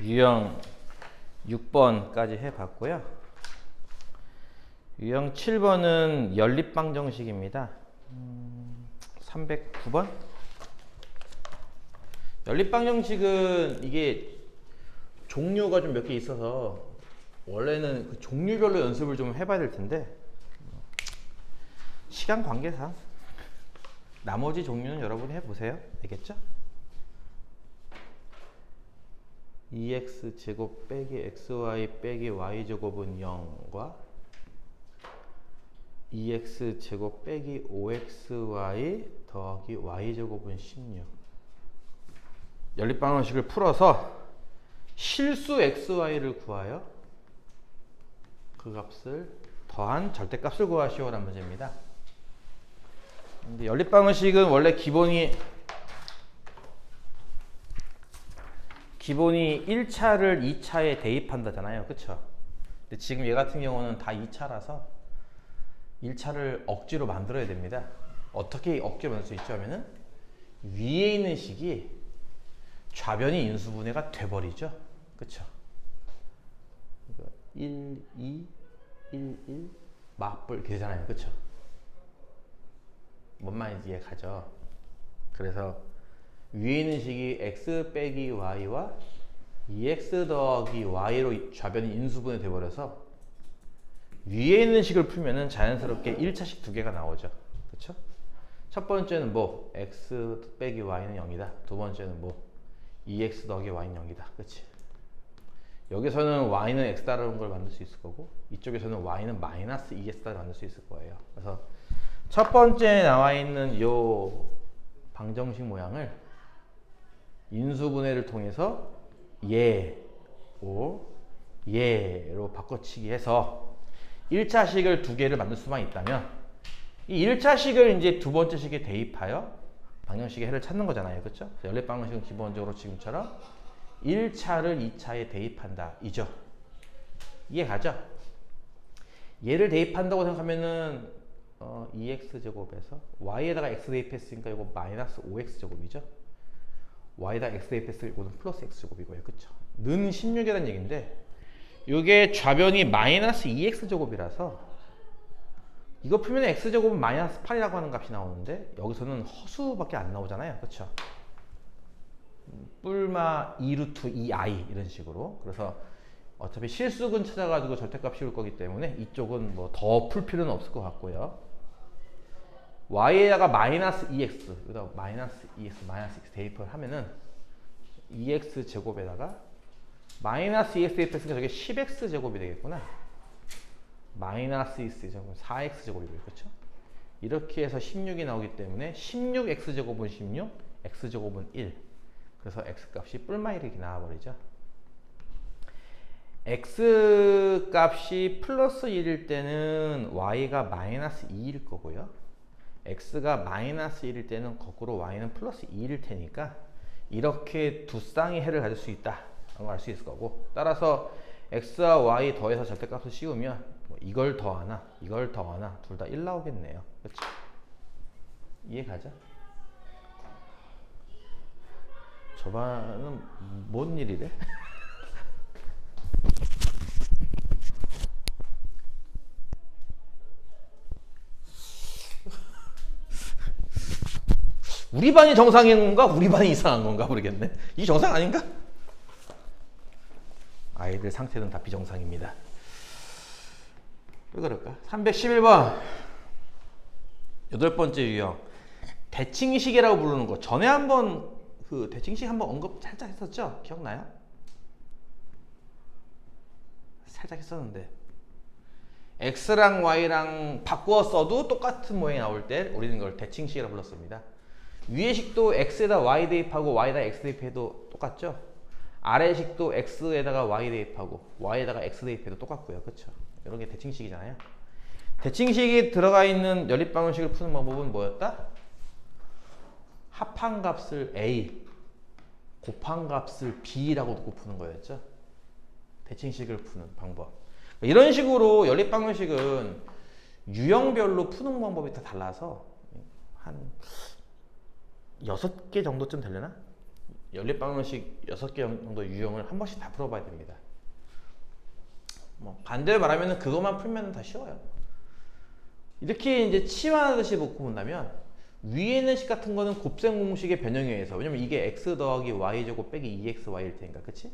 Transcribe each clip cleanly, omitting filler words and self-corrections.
유형 6번까지 해봤고요. 유형 7번은 연립방정식입니다. 309번? 연립방정식은 이게 종류가 좀 몇 개 있어서 원래는 그 종류별로 연습을 좀 해봐야 될 텐데 시간 관계상 나머지 종류는 여러분이 해보세요. 알겠죠? 2x제곱 빼기 xy 빼기 y제곱은 0과 2x제곱 빼기 5xy 더하기 y제곱은 16. 연립방정식을 풀어서 실수 xy를 구하여 그 값을 더한 절대값을 구하시오라는 문제입니다. 근데 연립방정식은 원래 기본이 1차를 2차에 대입한다잖아요. 그쵸? 근데 지금 얘 같은 경우는 다 2차라서 1차를 억지로 만들어야 됩니다. 어떻게 억지로 만들 수 있죠? 하면은 위에 있는 식이 좌변이 인수분해가 돼버리죠. 그쵸? 1, 2, 1, 1 맞불 이렇게 되잖아요. 그쵸? 뭔 말인지 이해가죠? 그래서 위에 있는 식이 x 빼기 y와 2x 더하기 y로 좌변이 인수분해 돼버려서 위에 있는 식을 풀면은 자연스럽게 1차식 두 개가 나오죠. 그쵸? 첫 번째는 뭐 x 빼기 y는 0이다. 두 번째는 뭐 2x 더하기 y는 0이다. 그치? 여기서는 y는 x다라는 걸 만들 수 있을 거고 이쪽에서는 y는 마이너스 2x다를 만들 수 있을 거예요. 그래서 첫 번째 나와 있는 요 방정식 모양을 인수분해를 통해서 얘로 바꿔치기 해서 1차식을 두 개를 만들 수만 있다면 이 1차식을 이제 두 번째 식에 대입하여 방정식의 해를 찾는 거잖아요. 그렇죠? 연립방정식은 기본적으로 지금처럼 1차를 2차에 대입한다. 이죠. 이해가죠? 얘를 대입한다고 생각하면은 2x제곱에서 y에다가 x 대입했으니까 이거 마이너스 5x제곱이죠. y에다 x 대입했으니까 이거는 플러스 x제곱이고요. 그쵸? 는 16이라는 얘기인데 이게 좌변이 마이너스 2x제곱이라서 이거 풀면 x제곱은 마이너스 8이라고 하는 값이 나오는데 여기서는 허수밖에 안 나오잖아요. 그쵸? 뿔마 2루트 2i 이런 식으로. 그래서 어차피 실수근 찾아가지고 절대값 씌울 거기 때문에 이쪽은 뭐 더 풀 필요는 없을 것 같고요. y에다가 마이너스 2x 여기다 마이너스 2x 마이너스 x 대입을 하면은 2x 제곱에다가 마이너스 2x 대입했으니까 저게 10x 제곱이 되겠구나. 마이너스 2x 제곱은 4x 제곱이고요. 그렇죠? 이렇게 해서 16이 나오기 때문에 16x 제곱은 16, x 제곱은 1. 그래서 x 값이 뿔마 1이 나와버리죠. x 값이 플러스 1일 때는 y가 마이너스 2일 거고요. x가 마이너스 1일 때는 거꾸로 y는 플러스 2일 테니까 이렇게 두 쌍의 해를 가질 수 있다 라는 걸 알 수 있을 거고 따라서 x와 y 더해서 절대값을 씌우면 뭐 이걸 더하나 이걸 더하나 둘 다 1 나오겠네요. 그렇죠? 이해가죠? 저반은 뭔 일이래? 우리 반이 정상인 건가? 우리 반이 이상한 건가? 모르겠네. 이게 정상 아닌가? 아이들 상태는 다 비정상입니다. 왜 그럴까? 311번 8번째 유형 대칭식이라고 부르는 거. 전에 한번 그 대칭식 한번 언급 살짝 했었죠? 기억나요? 살짝 했었는데 x랑 y랑 바꾸어 써도 똑같은 모양이 나올 때 우리는 이걸 대칭식이라고 불렀습니다. 위의 식도 x에다 y 대입하고 y에다 x 대입해도 똑같죠? 아래 식도 x에다가 y 대입하고 y에다가 x 대입해도 똑같고요. 그렇죠? 이런 게 대칭식이잖아요. 대칭식이 들어가 있는 연립방정식을 푸는 방법은 뭐였다? 합한 값을 a, 곱한 값을 b라고 놓고 푸는 거였죠. 대칭식을 푸는 방법. 이런 식으로 연립방정식은 유형별로 푸는 방법이 다 달라서 한 6개 정도쯤 되려나? 연립방정식 6개 정도 유형을 한 번씩 다 풀어봐야 됩니다. 뭐 반대로 말하면 그것만 풀면 다 쉬워요. 이렇게 이제 치환하듯이 놓고 본다면 위에 있는 식 같은 거는 곱셈 공식의 변형에 의해서, 왜냐면 이게 x 더하기 y제곱 빼기 2xy일 테니까, 그치?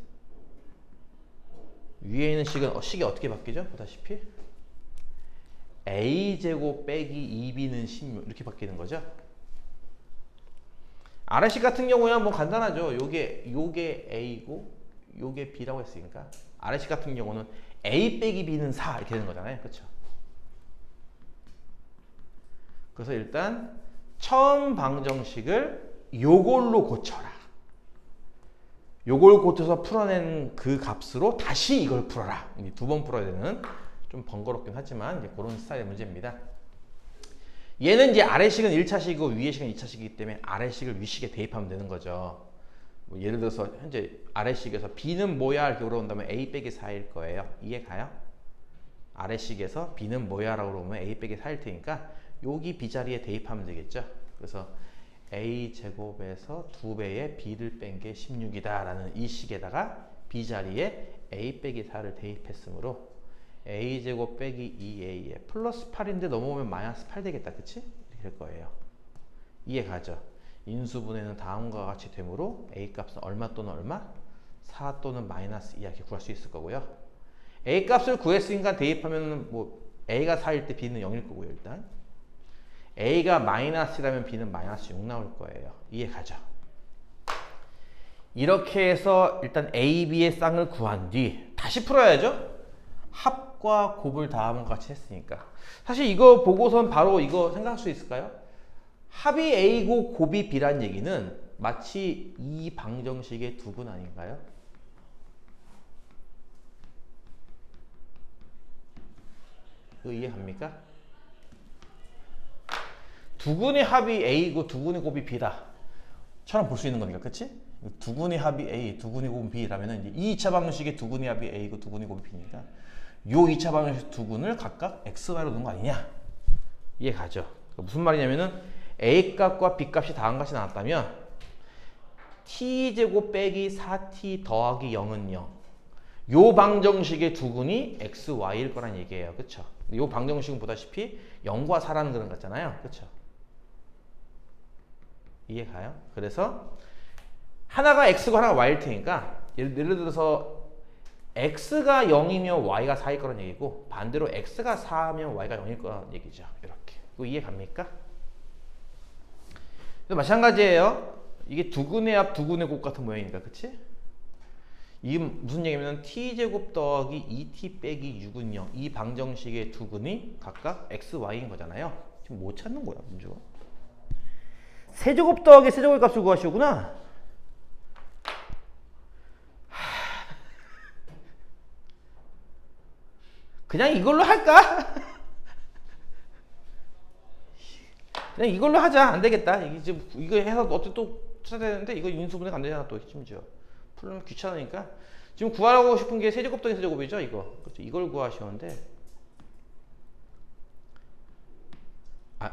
위에 있는 식은 식이 어떻게 바뀌죠? 보다시피 a제곱 빼기 2b는 16 이렇게 바뀌는 거죠. 아래식 같은 경우야 뭐 간단하죠. 요게 a고 요게 b라고 했으니까 아래식 같은 경우는 a 빼기 b는 4 이렇게 되는 거잖아요. 그렇죠? 그래서 일단 처음 방정식을 요걸로 고쳐라. 요걸 고쳐서 풀어낸 그 값으로 다시 이걸 풀어라. 두 번 풀어야 되는, 좀 번거롭긴 하지만 이제 그런 스타일의 문제입니다. 얘는 이제 아래식은 1차식이고 위에식은 2차식이기 때문에 아래식을 위식에 대입하면 되는 거죠. 뭐 예를 들어서 현재 아래식에서 b는 뭐야 이렇게 물어본다면 a 빼기 4일 거예요. 이해 가요? 아래식에서 b는 뭐야 라고 물어보면 a 빼기 4일 테니까 여기 b 자리에 대입하면 되겠죠. 그래서 a제곱에서 2배의 b를 뺀 게 16이다 라는 이 식에다가 b 자리에 a 빼기 4를 대입했으므로 a제곱 빼기 2a에 플러스 8인데 넘어오면 마이너스 8 되겠다. 그치? 이렇게 될 거예요. 이해 가죠? 인수분해는 다음과 같이 되므로 a 값은 얼마 또는 얼마? 4 또는 마이너스 2 이렇게 구할 수 있을 거고요. a 값을 구했으니까 대입하면 뭐 a가 4일 때 b는 0일 거고요. 일단 a가 마이너스라면 b는 마이너스 6 나올 거예요. 이해 가죠? 이렇게 해서 일단 a, b의 쌍을 구한 뒤 다시 풀어야죠. 합과 곱을 다음과 같이 했으니까. 사실 이거 보고선 바로 이거 생각할 수 있을까요? 합이 a고 곱이 b란 얘기는 마치 이 방정식의 두분 아닌가요? 이거 이해갑니까? 두근의 합이 a고 두근의 곱이 b다 처럼 볼 수 있는 거니까, 그치? 두근의 합이 a, 두근의 곱이 b라면은 이 2차 방정식의 두근의 합이 a고 두근의 곱이 b니까 요 2차 방정식 두근을 각각 x, y로 놓은 거 아니냐? 이해 가죠? 무슨 말이냐면은 a 값과 b 값이 다음과 같이 나왔다면 t제곱 빼기 4t 더하기 0은 0. 요 방정식의 두근이 x, y일 거란 얘기예요. 그쵸? 요 방정식은 보다시피 0과 4라는 그런 거 같잖아요. 그쵸? 이해 가요? 그래서 하나가 x고 하나가 y일 테니까 예를 들어서 x가 0이면 y가 4일 거란 얘기고 반대로 x가 4면 y가 0일 거란 얘기죠. 이렇게. 이거 이해 갑니까? 마찬가지예요. 이게 두근의 합, 두근의 곱 같은 모양이니까, 그치? 이게 무슨 얘기냐면 t제곱 더하기 2t 빼기 6은 0. 이 방정식의 두근이 각각 x, y인 거잖아요. 지금 뭐 찾는 거야, 민주가? 세제곱 더하기 세제곱 값을 구하시구나. 그냥 이걸로 할까? 그냥 이걸로 하자. 안 되겠다. 이거 해서 어떻게 또 찾아야 되는데 이거 인수분해가 안 되잖아. 또 심지어 풀면 귀찮으니까 지금 구하고 싶은 게 세제곱 더하기 세제곱이죠. 이거. 그렇죠. 이걸 구하시는데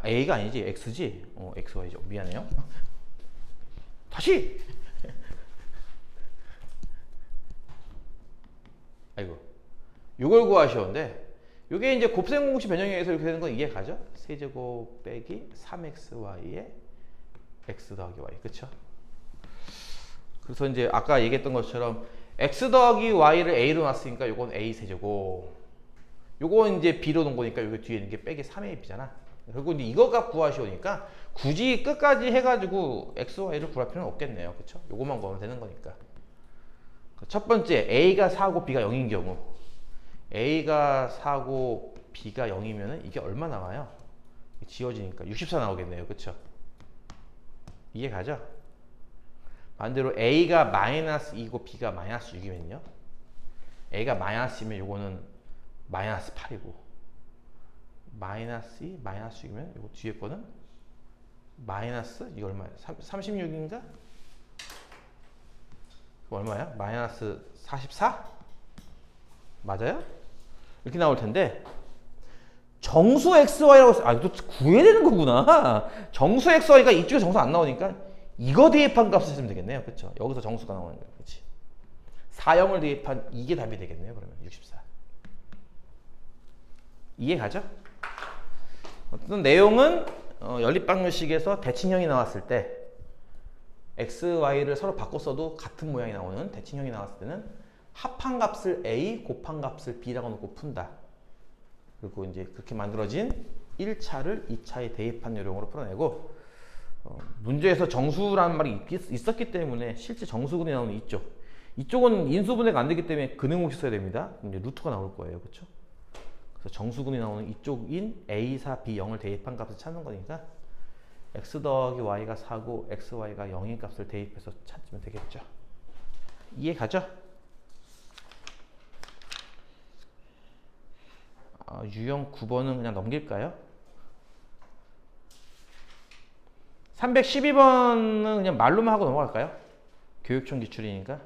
a가 아니지 x지. x, y죠. 미안해요. 다시. 아이고. 이걸 구하시는데 이게 이제 곱셈 공식 변형에 의해서 이렇게 되는 건 이해 가죠? 세제곱 빼기 3xy에 x 더하기 y. 그쵸? 그래서 이제 아까 얘기했던 것처럼 x 더하기 y를 a로 놨으니까 요건 a 세제곱, 요건 이제 b로 놓은 거니까 여기 뒤에 있는 게 빼기 3ab잖아. 그리고 이제 이거 값 구하시오니까 굳이 끝까지 해가지고 x, y를 구할 필요는 없겠네요. 그쵸? 요것만 구하면 되는 거니까. 첫 번째 a가 4고 b가 0인 경우, a가 4고 b가 0이면 이게 얼마 나와요? 지워지니까 64 나오겠네요. 그쵸? 이해 가죠? 반대로 a가 마이너스 2고 b가 마이너스 6이면요. a가 마이너스이면 요거는 마이너스 8이고 마이너스 2, 마이너스 6이면 요거 뒤에 거는 마이너스 이거 얼마야? 36인가? 얼마야? 마이너스 44? 맞아요? 이렇게 나올 텐데 정수 xy라고 이거 구해야 되는 거구나. 정수 xy가 이쪽에 정수 안 나오니까 이거 대입한 값을 쓰면 되겠네요. 그쵸? 여기서 정수가 나오는 거예요. 그치? 4영을 대입한 이게 답이 되겠네요. 그러면 64. 이해 가죠? 어떤 내용은 연립방정식에서 대칭형이 나왔을 때 x, y를 서로 바꿔 써도 같은 모양이 나오는 대칭형이 나왔을 때는 합한 값을 a, 곱한 값을 b라고 놓고 푼다. 그리고 이제 그렇게 만들어진 1차를 2차에 대입한 요령으로 풀어내고 문제에서 정수라는 말이 있었기 때문에 실제 정수근이 나오는 이쪽은 인수분해가 안 되기 때문에 근응목이 써야 됩니다. 이제 루트가 나올 거예요. 그렇죠? 그래서 정수근이 나오는 이쪽인 A4, B0을 대입한 값을 찾는 거니까 x 더하기 y가 4고 x, y가 0인 값을 대입해서 찾으면 되겠죠. 이해 가죠? 유형 9번은 그냥 넘길까요? 312번은 그냥 말로만 하고 넘어갈까요? 교육청 기출이니까.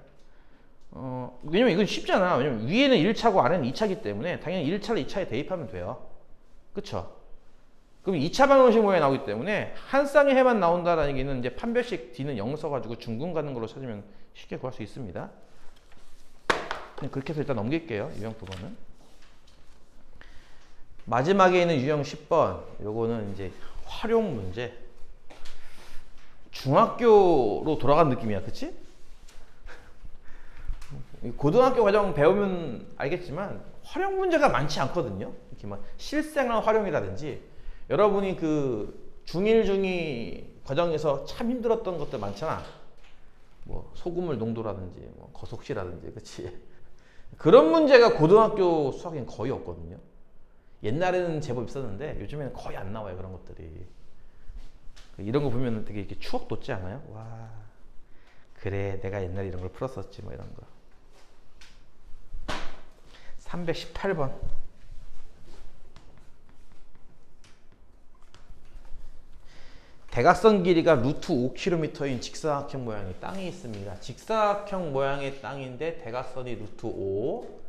왜냐면 이건 쉽잖아. 왜냐면 위에는 1차고 아래는 2차기 때문에 당연히 1차를 2차에 대입하면 돼요. 그쵸? 그럼 2차 방정식 모양이 나오기 때문에 한 쌍의 해만 나온다라는 얘기는 이제 판별식 D는 0 써가지고 중근 가는 걸로 찾으면 쉽게 구할 수 있습니다. 그렇게 해서 일단 넘길게요. 유형 9번은. 마지막에 있는 유형 10번. 요거는 이제 활용 문제. 중학교로 돌아간 느낌이야. 그치? 고등학교 과정 배우면 알겠지만 활용 문제가 많지 않거든요. 이렇게 막 실생활 활용이라든지 여러분이 그 중1, 중2 과정에서 참 힘들었던 것들 많잖아. 뭐 소금물 농도라든지 뭐 거속시라든지 그치? 그런 문제가 고등학교 수학엔 거의 없거든요. 옛날에는 제법 있었는데 요즘에는 거의 안 나와요. 그런 것들이. 이런 거 보면 되게 이렇게 추억 돋지 않아요? 와, 그래 내가 옛날에 이런 걸 풀었었지 뭐 이런 거. 318번. 대각선 길이가 루트 5km인 직사각형 모양의 땅이 있습니다. 직사각형 모양의 땅인데 대각선이 루트 5.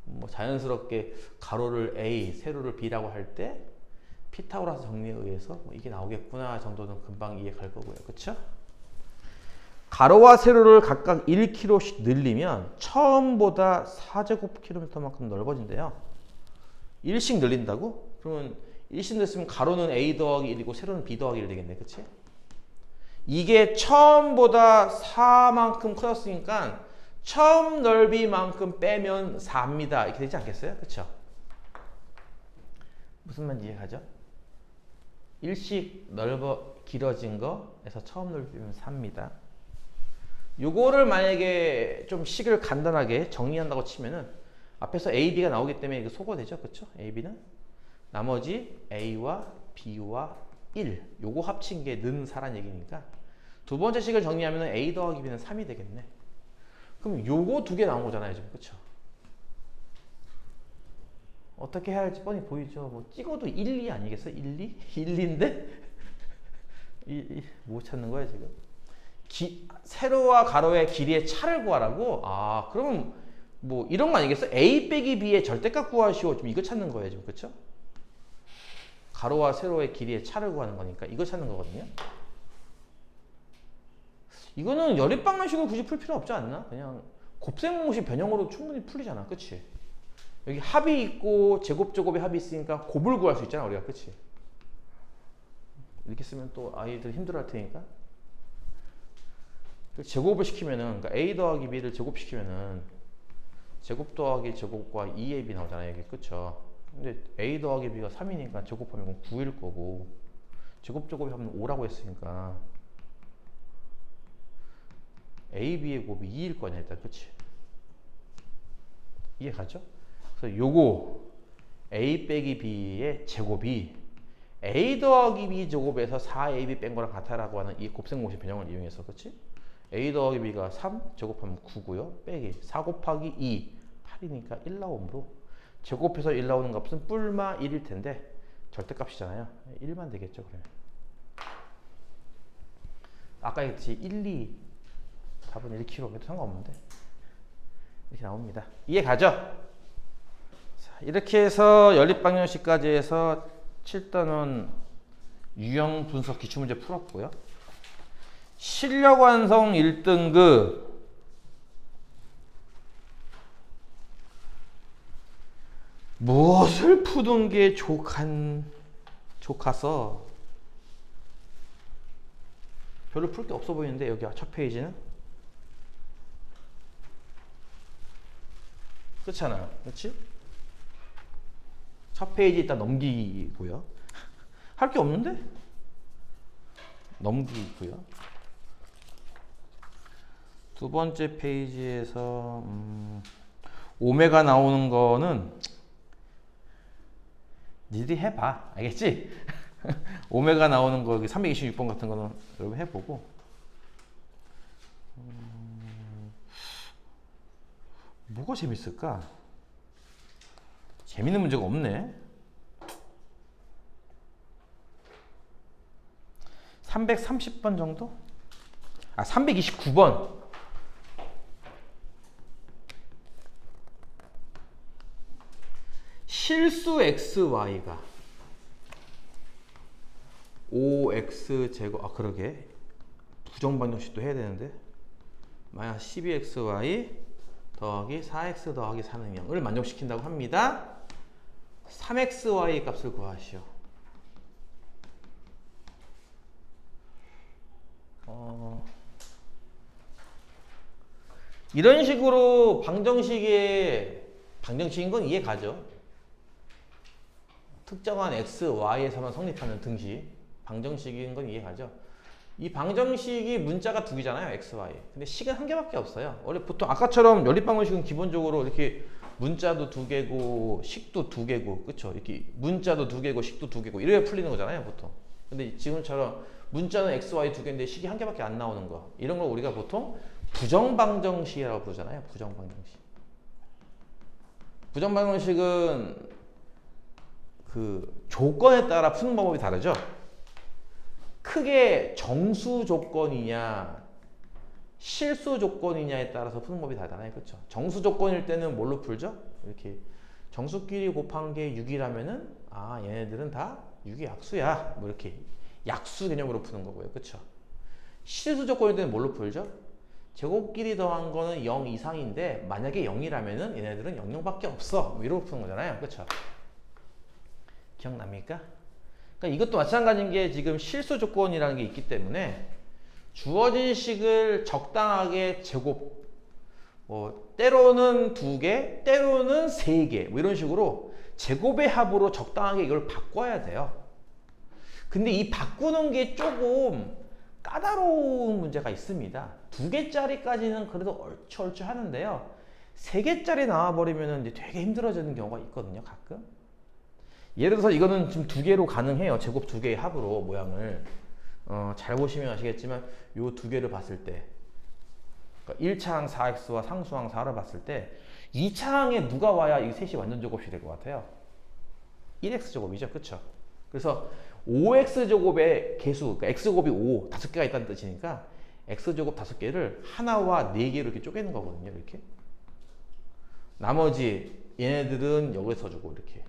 뭐 자연스럽게 가로를 A, 세로를 B라고 할 때 피타고라스 정리에 의해서 뭐 이게 나오겠구나 정도는 금방 이해 갈 거고요. 그쵸? 가로와 세로를 각각 1km씩 늘리면 처음보다 4제곱km만큼 넓어진대요. 1씩 늘린다고? 그러면 1씩 늘렸으면 가로는 A 더하기 1이고 세로는 B 더하기 1 되겠네. 그치? 이게 처음보다 4만큼 커졌으니까 처음 넓이만큼 빼면 4입니다. 이렇게 되지 않겠어요? 그쵸? 무슨 말인지 이해가죠? 1씩 길어진 거에서 처음 넓이면 4입니다. 요거를 만약에 좀 식을 간단하게 정리한다고 치면은 앞에서 A, B가 나오기 때문에 이거 소거되죠. 그쵸? A, B는 나머지 A와 B와 1 요거 합친 게 는 4란 얘기니까 두 번째 식을 정리하면 A 더하기 B는 3이 되겠네. 그럼 요거 두 개 나온 거잖아요 지금. 그쵸? 어떻게 해야 할지 뻔히 보이죠. 뭐 찍어도 1, 2 아니겠어? 1, 2? 1, 2인데? 뭐 찾는 거야 지금? 세로와 가로의 길이의 차를 구하라고? 아 그러면 뭐 이런 거 아니겠어? A 빼기 B의 절대값 구하시오. 지금 이거 찾는 거예요 지금. 그쵸? 가로와 세로의 길이의 차를 구하는 거니까 이거 찾는 거거든요. 이거는 연립방정식을 굳이 풀 필요 없지 않나? 그냥 곱셈공식 변형으로 충분히 풀리잖아. 그치? 여기 합이 있고 제곱제곱의 합이 있으니까 곱을 구할 수 있잖아 우리가. 그치? 이렇게 쓰면 또 아이들 힘들어 할 테니까 제곱을 시키면은 그러니까 A 더하기 B를 제곱시키면은 제곱 더하기 제곱과 2AB 나오잖아요. 여기. 그쵸? 근데 A 더하기 B가 3이니까 제곱하면 9일 거고 제곱제곱이 하면 5라고 했으니까 A, B의 곱이 2일 거 아니야 일단. 그치? 이해 가죠? 그래서 요거 A 빼기 B의 제곱이 A 더하기 B 제곱에서 4AB 뺀 거랑 같아라고 하는 이 곱셈공식 변형을 이용해서. 그치? A 더하기 B가 3 제곱하면 9고요. 빼기 4 곱하기 2 8이니까 1 나오므로 제곱해서 1 나오는 값은 뿔마 1일 텐데 절대값이잖아요. 1만 되겠죠. 그러면 아까 얘기했듯이 1, 2 답은 1km 상관없는데 이렇게 나옵니다. 이해 가죠? 자, 이렇게 해서 연립방정식까지 해서 7단원 유형 분석 기출문제 풀었고요. 실력 완성 1등급 무엇을 푸는 게 좋아서 별로 풀 게 없어 보이는데 여기 첫 페이지는 그렇잖아, 그렇지? 첫 페이지 일단 넘기고요. 할 게 없는데 넘기고요. 두 번째 페이지에서 오메가 나오는 거는 니들이 해봐, 알겠지? 오메가 나오는 거 여기 326번 같은 거는 여러분 해보고 뭐가 재밌을까? 재밌는 문제가 없네. 330번 정도? 329번. 실수 xy가 5x제곱, 그러게 부정방정식도 해야 되는데 마이너스 12xy 더하기 4x 더하기 4는 0을 만족시킨다고 합니다. 3xy 값을 구하시오. 이런 식으로 방정식인 건 이해 가죠. 특정한 x, y에서만 성립하는 등식 방정식인 건 이해 가죠. 이 방정식이 문자가 두 개잖아요, x, y. 근데 식은 한 개밖에 없어요. 원래 보통 아까처럼 연립방정식은 기본적으로 이렇게 문자도 두 개고 식도 두 개고, 그쵸? 이렇게 문자도 두 개고 식도 두 개고 이래야 풀리는 거잖아요, 보통. 근데 지금처럼 문자는 x, y 두 개인데 식이 한 개밖에 안 나오는 거, 이런 걸 우리가 보통 부정방정식이라고 부르잖아요. 부정방정식. 부정방정식은 그 조건에 따라 푸는 방법이 다르죠. 크게 정수 조건이냐 실수 조건이냐에 따라서 푸는 법이 다르잖아요. 그렇죠? 정수 조건일 때는 뭘로 풀죠? 이렇게 정수끼리 곱한 게 6이라면은 얘네들은 다 6이 약수야. 뭐 이렇게 약수 개념으로 푸는 거고요. 그렇죠? 실수 조건일 때는 뭘로 풀죠? 제곱끼리 더한 거는 0 이상인데 만약에 0이라면은 얘네들은 00밖에 없어. 뭐 이러고 푸는 거잖아요. 그렇죠? 기억납니까? 그러니까 이것도 마찬가지인 게 지금 실수 조건이라는 게 있기 때문에 주어진 식을 적당하게 제곱, 때로는 2개, 때로는 3개, 뭐 이런 식으로 제곱의 합으로 적당하게 이걸 바꿔야 돼요. 근데 이 바꾸는 게 조금 까다로운 문제가 있습니다. 2개짜리까지는 그래도 얼추 하는데요. 3개짜리 나와버리면 이제 되게 힘들어지는 경우가 있거든요, 가끔. 예를 들어서 이거는 지금 2개로 가능해요. 제곱 2개의 합으로 모양을. 잘 보시면 아시겠지만 요 2개를 봤을 때, 그러니까 1차항 4x와 상수항 4를 봤을 때 2차항에 누가 와야 이 셋이 완전 제곱이 될 것 같아요? 1x제곱이죠. 그쵸? 그래서 5x제곱의 개수, 그러니까 x제곱이 5, 5개가 있다는 뜻이니까 x제곱 5개를 하나와 4개로 이렇게 쪼개는 거거든요. 이렇게. 나머지 얘네들은 여기서 주고 이렇게.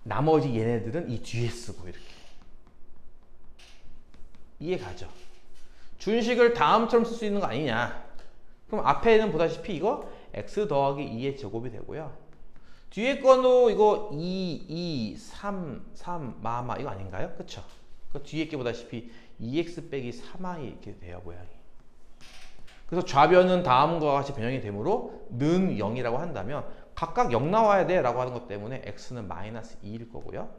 나머지 얘네들은 이 뒤에 쓰고 이렇게. 이해 가죠? 준식을 다음처럼 쓸 수 있는 거 아니냐? 그럼 앞에는 보다시피 이거 x 더하기 2의 제곱이 되고요. 뒤에 거도 이거 2, 3 마마 이거 아닌가요? 그쵸? 그 뒤에 게 보다시피 2x 빼기 3i 이렇게 돼요, 모양이. 그래서 좌변은 다음과 같이 변형이 되므로 는 0이라고 한다면 각각 0 나와야 돼 라고 하는 것 때문에 x는 마이너스 2일 거고요.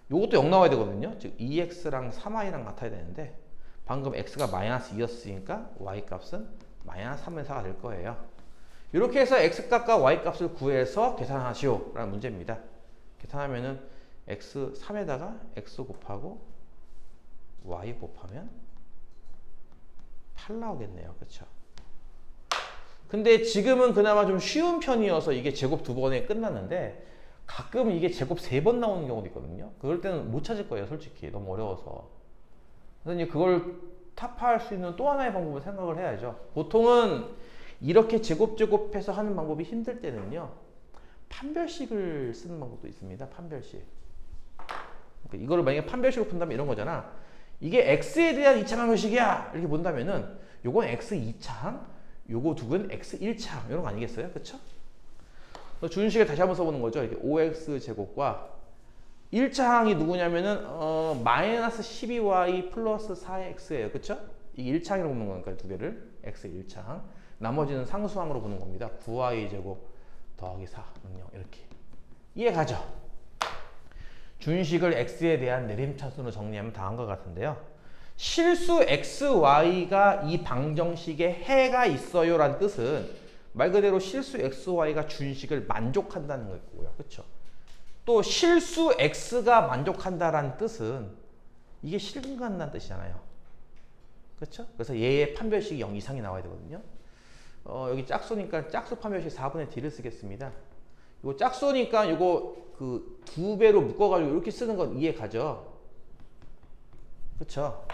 요것도 0 나와야 되거든요. 즉 2x랑 3i랑 같아야 되는데 방금 x가 마이너스 2였으니까 y 값은 마이너스 3분의 4가 될 거예요. 이렇게 해서 x 값과 y 값을 구해서 계산하시오 라는 문제입니다. 계산하면은 x 3에다가 x 곱하고 y 곱하면 8 나오겠네요. 그렇죠? 근데 지금은 그나마 좀 쉬운 편이어서 이게 제곱 2번에 끝났는데 가끔 이게 제곱 3번 나오는 경우도 있거든요. 그럴 때는 못 찾을 거예요, 솔직히. 너무 어려워서. 그래서 이제 그걸 타파할 수 있는 또 하나의 방법을 생각을 해야죠. 보통은 이렇게 제곱해서 하는 방법이 힘들 때는요, 판별식을 쓰는 방법도 있습니다. 판별식. 그러니까 이거를 만약에 판별식으로 푼다면 이런 거잖아. 이게 x에 대한 2차 방정식이야 이렇게 본다면은 요건 x 2차항, 요거 두 개는 x 1차항 이런 거 아니겠어요? 그쵸? 준식을 다시 한번 써보는 거죠. 이렇게 5x 제곱과 1차항이 누구냐면은 마이너스 12y 플러스 4x예요. 그쵸? 이게 1차항이라고 보는 거니까 두 개를 x 1차항, 나머지는 상수항으로 보는 겁니다. 9y 제곱 더하기 4 능력 이렇게 이해 가죠? 준식을 x에 대한 내림차순으로 정리하면 다 한 것 같은데요. 실수 xy가 이 방정식에 해가 있어요 라는 뜻은 말 그대로 실수 xy가 준식을 만족한다는 거고요. 그렇죠? 또 실수 x가 만족한다라는 뜻은 이게 실근한다는 뜻이잖아요. 그렇죠? 그래서 얘의 판별식이 0 이상이 나와야 되거든요. 여기 짝수니까 짝수 판별식 4분의 d를 쓰겠습니다. 이거 짝수니까 이거 그 2배로 묶어가지고 이렇게 쓰는 건 이해 가죠? 그쵸?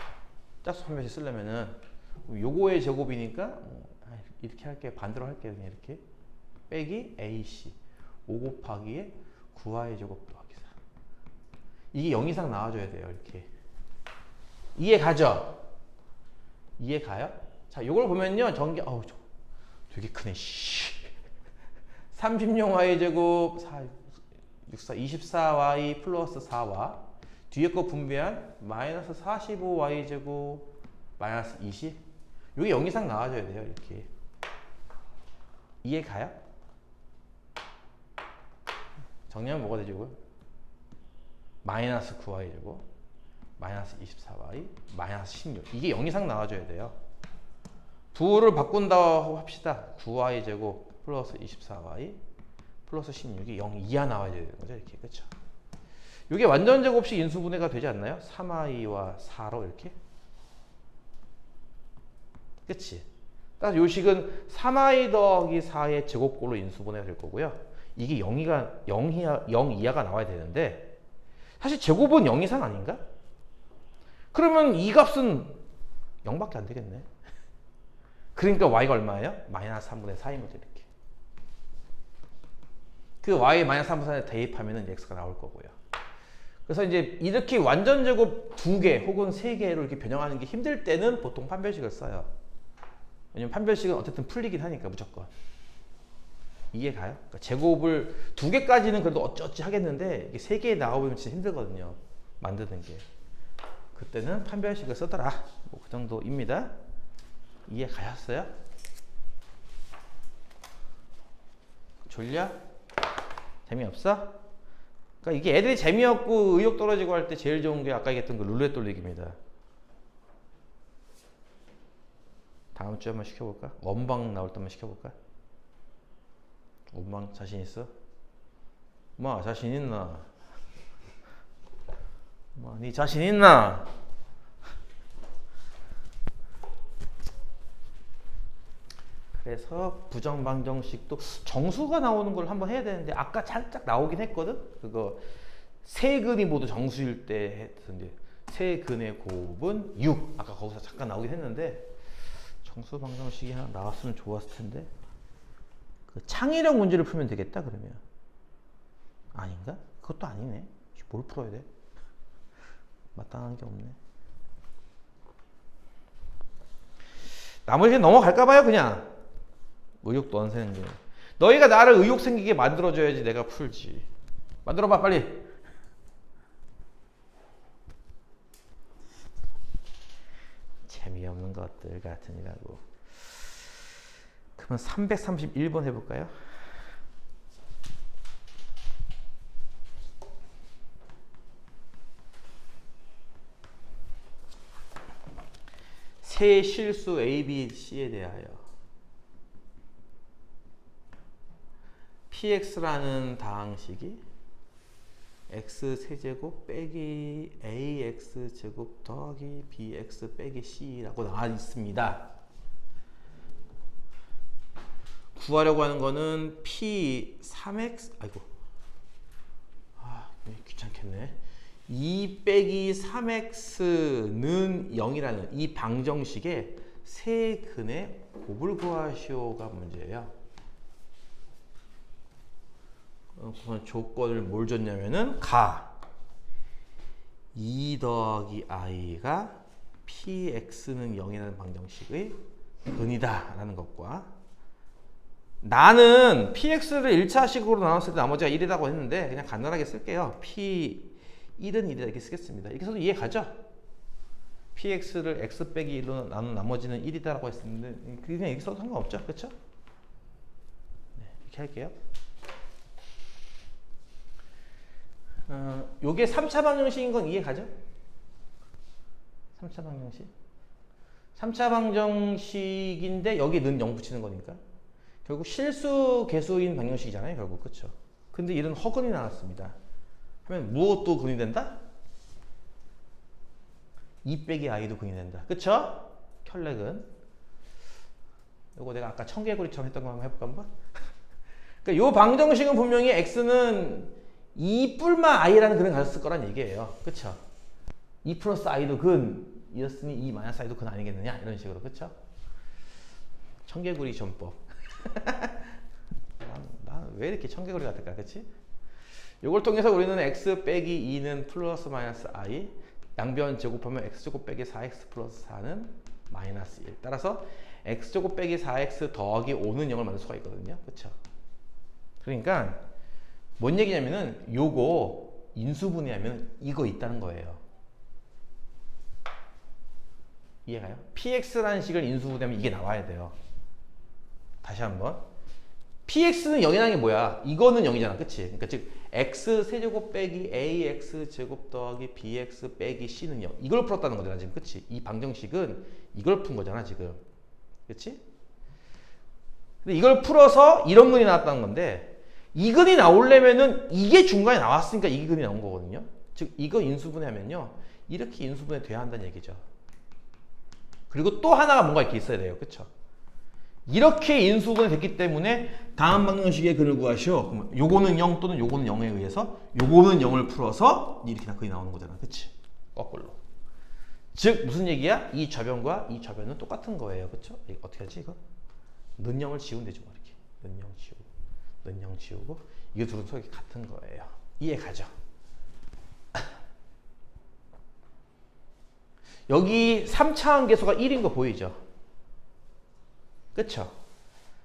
짝수 판별식 쓰려면은 요거의 제곱이니까 이렇게 할게요. 반대로 할게요. 그냥 이렇게 빼기 AC 5 곱하기에 9y의 제곱 더하기 4 이게 0 이상 나와줘야 돼요. 이렇게 이해 가죠? 이해 가요? 자, 요걸 보면요. 전개 되게 크네. 30용 y제곱 24y 플러스 4와 뒤에 거 분배한 마이너스 45y제곱 마이너스 20 이게 0 이상 나와줘야 돼요. 이렇게 이해 가요? 정리하면 뭐가 되죠? 마이너스 9y제곱 마이너스 24y 마이너스 16 이게 0 이상 나와줘야 돼요. 부호를 바꾼다고 합시다. 9y제곱 플러스 24y 플러스 16이 0 이하 나와야 되는 거죠. 이렇게. 그쵸? 이게 완전 제곱식 인수분해가 되지 않나요? 3i와 4로 이렇게. 그치? 따라서 요 식은 3i 더하기 4의 제곱꼴로 인수분해가 될 거고요. 이게 0 이하가 나와야 되는데 사실 제곱은 0 이상 아닌가? 그러면 이 값은 0밖에 안 되겠네. 그러니까 y가 얼마예요? 마이너스 3분의 4인 거죠. 이렇게. 그 y 마이너스 3분의 4에 대입하면 x가 나올 거고요. 그래서 이제 이렇게 완전 제곱 2개 혹은 3개로 이렇게 변형하는 게 힘들 때는 보통 판별식을 써요. 왜냐면 판별식은 어쨌든 풀리긴 하니까 무조건. 이해 가요? 그러니까 제곱을 2개까지는 그래도 어찌어찌 하겠는데 이게 3개 나오면 진짜 힘들거든요. 만드는 게. 그때는 판별식을 쓰더라. 뭐 그 정도입니다. 이해 가셨어요? 졸려? 재미없어? 그러니까 이게 애들이 재미없고 의욕 떨어지고 할 때 제일 좋은 게 아까 얘기했던 그 룰렛 돌리기입니다. 다음 주에 한번 시켜볼까? 원방 나올 때 한번 시켜볼까? 원방 자신 있어? 뭐 자신 있나? 뭐 니 자신 있나? 그래서 부정방정식도 정수가 나오는 걸 한번 해야 되는데 아까 살짝 나오긴 했거든. 그거 세 근이 모두 정수일 때 했는데 세 근의 곱은 6 아까 거기서 잠깐 나오긴 했는데 정수방정식이 하나 나왔으면 좋았을 텐데 그 창의력 문제를 풀면 되겠다. 그러면 아닌가? 그것도 아니네. 뭘 풀어야 돼? 마땅한 게 없네. 나머지는 넘어갈까봐요. 그냥 의욕도 안 생기는 게. 너희가 나를 의욕 생기게 만들어줘야지 내가 풀지. 만들어봐 빨리. 재미없는 것들 같으니라고. 그러면 331번 해볼까요? 세 실수 A, B, C에 대하여 px라는 다항식이 x 세제곱 빼기 ax 제곱 더하기 bx 빼기 c라고 나와 있습니다. 구하려고 하는 거는 p 3x 귀찮겠네. 2 빼기 3x는 0이라는 이 방정식의 세 근의 곱을 구하시오가 문제예요. 조건을 뭘 줬냐면은 2 더하기 i가 px는 0이라는 방정식의 근이다 라는 것과 나는 px를 1차식으로 나눴을 때 나머지가 1이라고 했는데 그냥 간단하게 쓸게요. p 1은 1이다 이렇게 쓰겠습니다. 이렇게 써도 이해 가죠? px를 x 빼기 1로 나눈 나머지는 1이다라고 했었는데 그냥 이렇게 써도 상관없죠. 그렇죠? 네, 이렇게 할게요. 요게 3차 방정식인 건 이해 가죠? 3차 방정식. 3차 방정식인데 여기는 0 붙이는 거니까 결국 실수 개수인 방정식이잖아요. 결국 그렇죠? 근데 이런 허근이 나왔습니다. 그러면 무엇도 근이 된다? 2 빼기 i도 근이 된다. 그쵸? 켤레근. 요거 내가 아까 청개구리처럼 했던 거 한번 해볼까 한번? 그러니까 요 방정식은 분명히 x는 2 뿔마 i라는 근을 가졌을 거란 얘기예요. 그쵸? 2 플러스 i도 근이었으니 2 마이너스 i도 근 아니겠느냐? 이런 식으로. 그쵸? 청개구리 전법. 난 왜 이렇게 청개구리 같을까? 그치? 요걸 통해서 우리는 x 빼기 2는 플러스 마이너스 i, 양변 제곱하면 x제곱 빼기 4x 플러스 4는 마이너스 1. 따라서 x제곱 빼기 4x 더하기 5는 0을 만들 수가 있거든요. 그쵸? 그러니까 뭔 얘기냐면은 요거 인수분해하면 이거 있다는 거예요. 이해가요? px라는 식을 인수분해하면 이게 나와야 돼요. 다시 한번. px는 0이라는 게 뭐야? 이거는 0이잖아. 그치? 그러니까 즉 x 세제곱 빼기 ax 제곱 더하기 bx 빼기 c는 0. 이걸 풀었다는 거잖아 지금. 그치? 이 방정식은 이걸 푼 거잖아 지금. 그치? 근데 이걸 풀어서 이런 근이 나왔다는 건데 이 근이 나오려면은 이게 중간에 나왔으니까 이 근이 나온 거거든요. 즉 이거 인수분해하면요 이렇게 인수분해 돼야 한다는 얘기죠. 그리고 또 하나가 뭔가 이렇게 있어야 돼요. 그쵸? 이렇게 인수분해 됐기 때문에 다음 방정식의 근을 구하시오. 그러면 요거는 0 또는 요거는 0에 의해서 요거는 0을 풀어서 이렇게 근이 나오는 거잖아. 그치? 거꾸로. 즉 무슨 얘기야? 이 좌변과 이 좌변은 똑같은 거예요. 그쵸? 어떻게 하지 이거? 는 0을 지우면 되죠. 뭐 이렇게. 는 0 지우고 는 0 지우고 이거 둘은 서로 같은 거예요. 이해 가죠? 여기 3차원 계수가 1인 거 보이죠? 그쵸?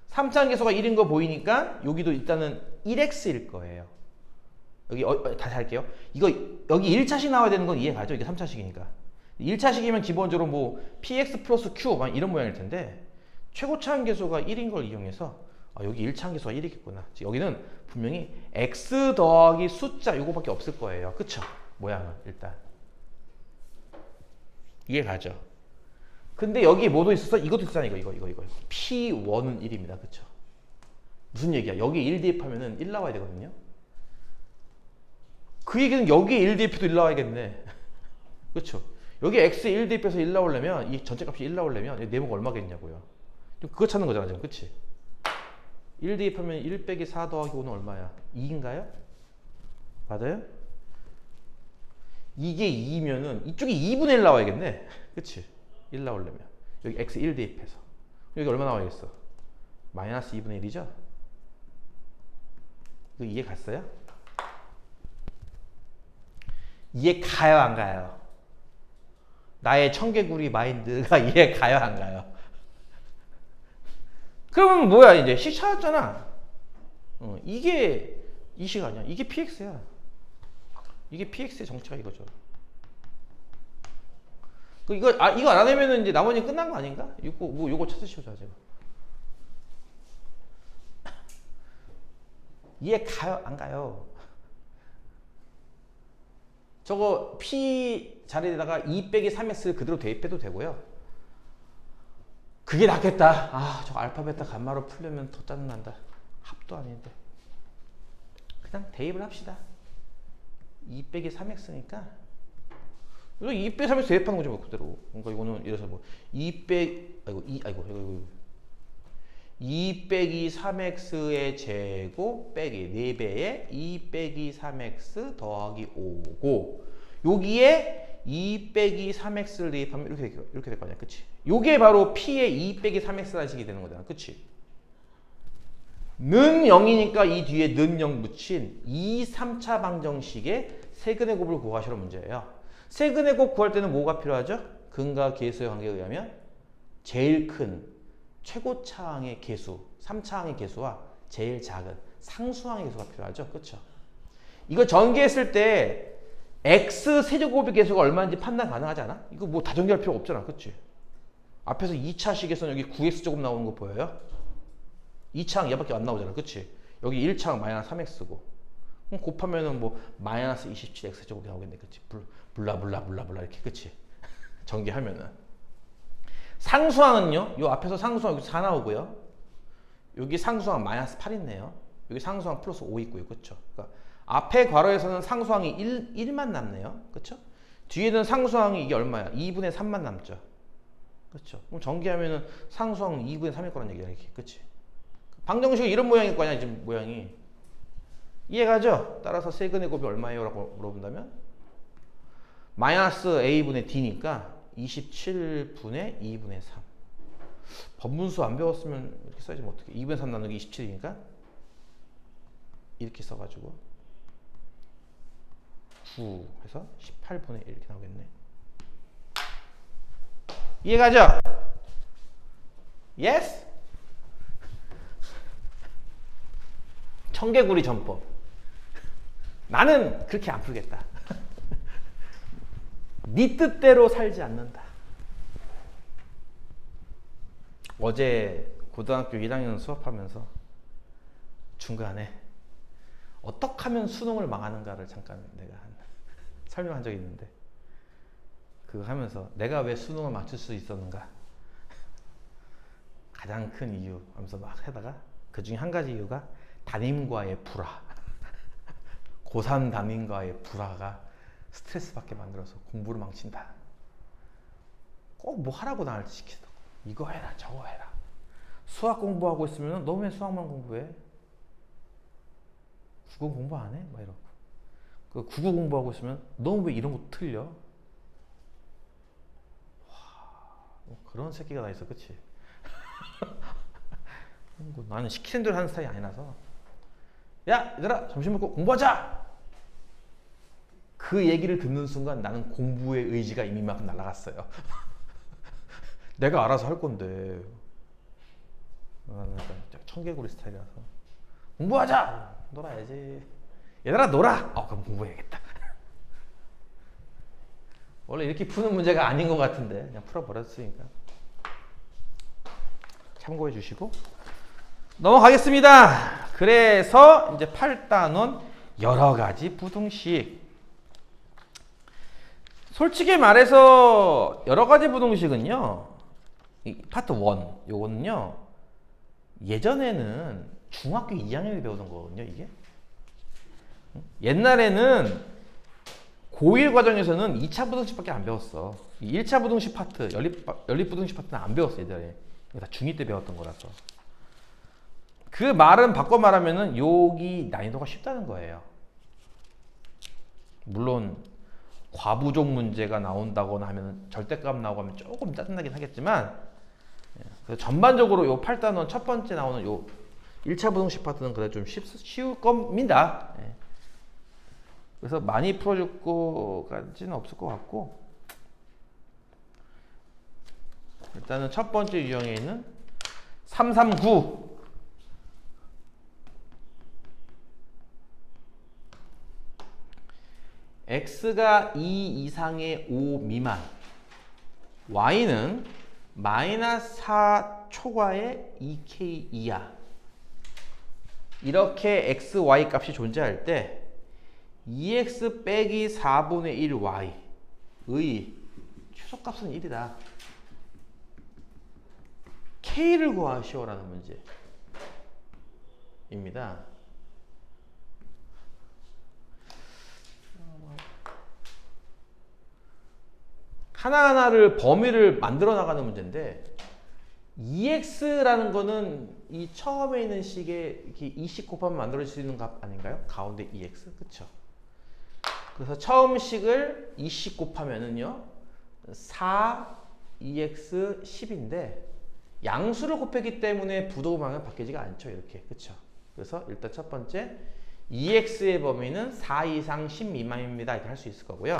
3차원 계수가 1인 거 보이니까 여기도 일단은 1x일 거예요. 여기 다시 할게요. 이거 여기 1차식 나와야 되는 건 이해 가죠? 이게 3차식이니까. 1차식이면 기본적으로 뭐 px 플러스 q 막 이런 모양일 텐데 최고차원 계수가 1인 걸 이용해서 여기 1차원 계수가 1이겠구나. 여기는 분명히 x 더하기 숫자 요거밖에 없을 거예요. 그쵸? 모양은 일단. 이해 가죠? 근데 여기 뭐도 있었어? 이것도 있잖아. 이거. P1은 1입니다. 그쵸? 무슨 얘기야? 여기 1 대입하면은 1 나와야 되거든요. 그 얘기는 여기 1 대입해도 1 나와야겠네. 그쵸? 여기 X 1 대입해서 1 나오려면 이 전체 값이 1 나오려면 네모가 얼마겠냐고요. 그거 찾는 거잖아 지금. 그치? 1 대입하면 1 빼기 4 더하기 5는 얼마야? 2인가요? 맞아요? 이게 2면은 이쪽이 2분의 1 나와야겠네. 그치? 1 나오려면 여기 x 1 대입해서 여기 얼마 나와야겠어? 마이너스 2분의 1이죠? 이거 이해 갔어요? 이해 가요 안 가요? 나의 청개구리 마인드가 이해 가요 안 가요? 그러면 뭐야 이제 식 찾았잖아. 이게 이 식 아니야. 이게 px야. 이게 px의 정체가 이거죠. 이거 안 하면은 이제 나머지는 끝난 거 아닌가? 요거 찾으시오, 자, 제가. 이해 가요, 안 가요? 저거 P 자리에다가 2 빼기 3x를 그대로 대입해도 되고요. 그게 낫겠다. 저거 알파, 베타, 감마로 풀려면 더 짜증난다. 합도 아닌데. 그냥 대입을 합시다. 2 빼기 3x니까. 이거 2 빼기 3x 대입하는 거죠, 뭐, 그대로. 그러니까 이거는 이래서 뭐, 2 빼기 3x의 제곱 빼기 4배에 2 빼기 3x 더하기 5고, 여기에 2 빼기 3x를 대입하면 이렇게 될 거 아니야, 그치? 요게 바로 p의 2 빼기 3x라는 식이 되는 거잖아, 그치? 는 0이니까 이 뒤에 는 0 붙인 2, 3차 방정식의 세근의 곱을 구하시는 문제예요. 세근의 곱 구할 때는 뭐가 필요하죠? 근과 계수의 관계에 의하면 제일 큰 최고차항의 계수, 3차항의 계수와 제일 작은 상수항의 계수가 필요하죠. 그렇죠? 이거 전개했을 때 x 세제곱의 계수가 얼마인지 판단 가능하지 않아? 이거 뭐 다 전개할 필요가 없잖아. 그렇지? 앞에서 2차식에서는 여기 9x제곱 나오는 거 보여요? 2차항 얘밖에 안 나오잖아. 그렇지? 여기 1차항 마이너스 3x고 그럼 곱하면은 뭐 마이너스 27x제곱이 나오겠네. 그렇지? 블라블라 이렇게. 그렇지? 전개하면은 상수항은요. 요 앞에서 상수항 여기 4 나오고요. 여기 상수항 마이너스 8 있네요. 여기 상수항 플러스 5 있고요. 그렇죠? 그러니까 앞에 괄호에서는 상수항이 1만 남네요. 그렇죠? 뒤에는 상수항이 이게 얼마야? 2분의 3만 남죠. 그렇죠? 그럼 전개하면은 상수항은 2분의 3일 거란 얘기야. 이렇게. 그렇지? 방정식이 이런 모양일 거 아니야. 지금 모양이. 이해가죠? 따라서 세근의 곱이 얼마예요? 라고 물어본다면 마이너스 a분의 d니까 27분의 2분의 3. 법문수 안 배웠으면 이렇게 써야지 뭐 어떻게 2분의 3 나누기 27이니까 이렇게 써가지고 9 해서 18분의 1 이렇게 나오겠네. 이해가죠? Yes? 청개구리 전법. 나는 그렇게 안 풀겠다. 네 뜻대로 살지 않는다. 어제 고등학교 1학년 수업하면서 중간에 어떻게 하면 수능을 망하는가를 잠깐 내가 설명한 적이 있는데 그거 하면서 내가 왜 수능을 맞출 수 있었는가 가장 큰 이유 하면서 막 하다가 그 중에 한 가지 이유가 담임과의 불화 고3 담임과의 불화가 스트레스 받게 만들어서 공부를 망친다. 꼭 뭐 하라고 나를 시키더라고. 이거 해라 저거 해라. 수학 공부하고 있으면 너 왜 수학만 공부해? 국어 공부 안 해? 막 이러고. 그 국어 공부하고 있으면 너 왜 이런 거 틀려? 와, 그런 새끼가 다 있어. 그치? 나는 시키는 대로 하는 스타일이 아니라서 야 얘들아 점심 먹고 공부하자! 그 얘기를 듣는 순간 나는 공부의 의지가 이미 막 날아갔어요. 내가 알아서 할 건데 나는 청개구리 스타일이라서 공부하자! 놀아야지. 얘들아 놀아! 그럼 공부해야겠다. 원래 이렇게 푸는 문제가 아닌 것 같은데 그냥 풀어버렸으니까 참고해 주시고 넘어가겠습니다. 그래서 이제 8단원 여러 가지 부등식. 솔직히 말해서 여러 가지 부등식은요. 이 파트 1 요거는요. 예전에는 중학교 2학년에 배우던 거거든요. 이게. 옛날에는 고1 과정에서는 2차 부등식밖에 안 배웠어. 1차 부등식 파트, 연립 부등식 파트는 안 배웠어. 예전에. 다 중2 때 배웠던 거라서. 그 말은 바꿔 말하면은 여기 난이도가 쉽다는 거예요. 물론 과부족 문제가 나온다거나 하면 절대값 나오고 하면 조금 짜증나긴 하겠지만 그래서 전반적으로 요 8단원 첫 번째 나오는 요 1차 부등식 파트는 그래도 좀 쉬울 겁니다. 그래서 많이 풀어줄 거까지는 없을 것 같고 일단은 첫 번째 유형에 있는 339 x가 2 이상의 5 미만 y는 마이너스 4 초과의 2k 이하 이렇게 x, y 값이 존재할 때 2x 빼기 4분의 1y의 최소값은 1이다. k를 구하시오라는 문제입니다. 하나하나를 범위를 만들어 나가는 문제인데 2x라는 거는 이 처음에 있는 식에 이렇게 2씩 곱하면 만들어질 수 있는 값 아닌가요? 가운데 2x 그쵸? 그래서 처음 식을 2씩 곱하면은요 4 2x 10인데 양수를 곱했기 때문에 부등호방은 바뀌지가 않죠. 이렇게 그쵸? 그래서 일단 첫 번째 2x의 범위는 4 이상 10 미만입니다. 이렇게 할 수 있을 거고요.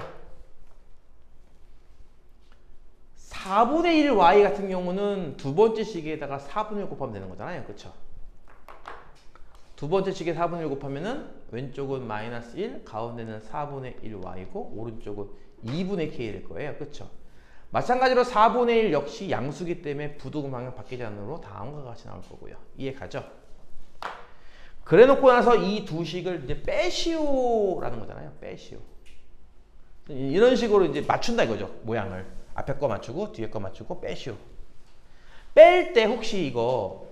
4분의 1 y 같은 경우는 두 번째 식에다가 4분의 1 곱하면 되는 거잖아요. 그쵸? 두 번째 식에 4분의 1 곱하면은 왼쪽은 마이너스 1, 가운데는 4분의 1 y고 오른쪽은 2분의 k 될 거예요. 그쵸? 마찬가지로 4분의 1 역시 양수기 때문에 부등호 방향 바뀌지 않으므로 다음과 같이 나올 거고요. 이해 가죠? 그래 놓고 나서 이 두 식을 이제 빼시오라는 거잖아요. 빼시오. 이런 식으로 이제 맞춘다 이거죠. 모양을. 앞에 거 맞추고 뒤에 거 맞추고 빼시오. 뺄 때 혹시 이거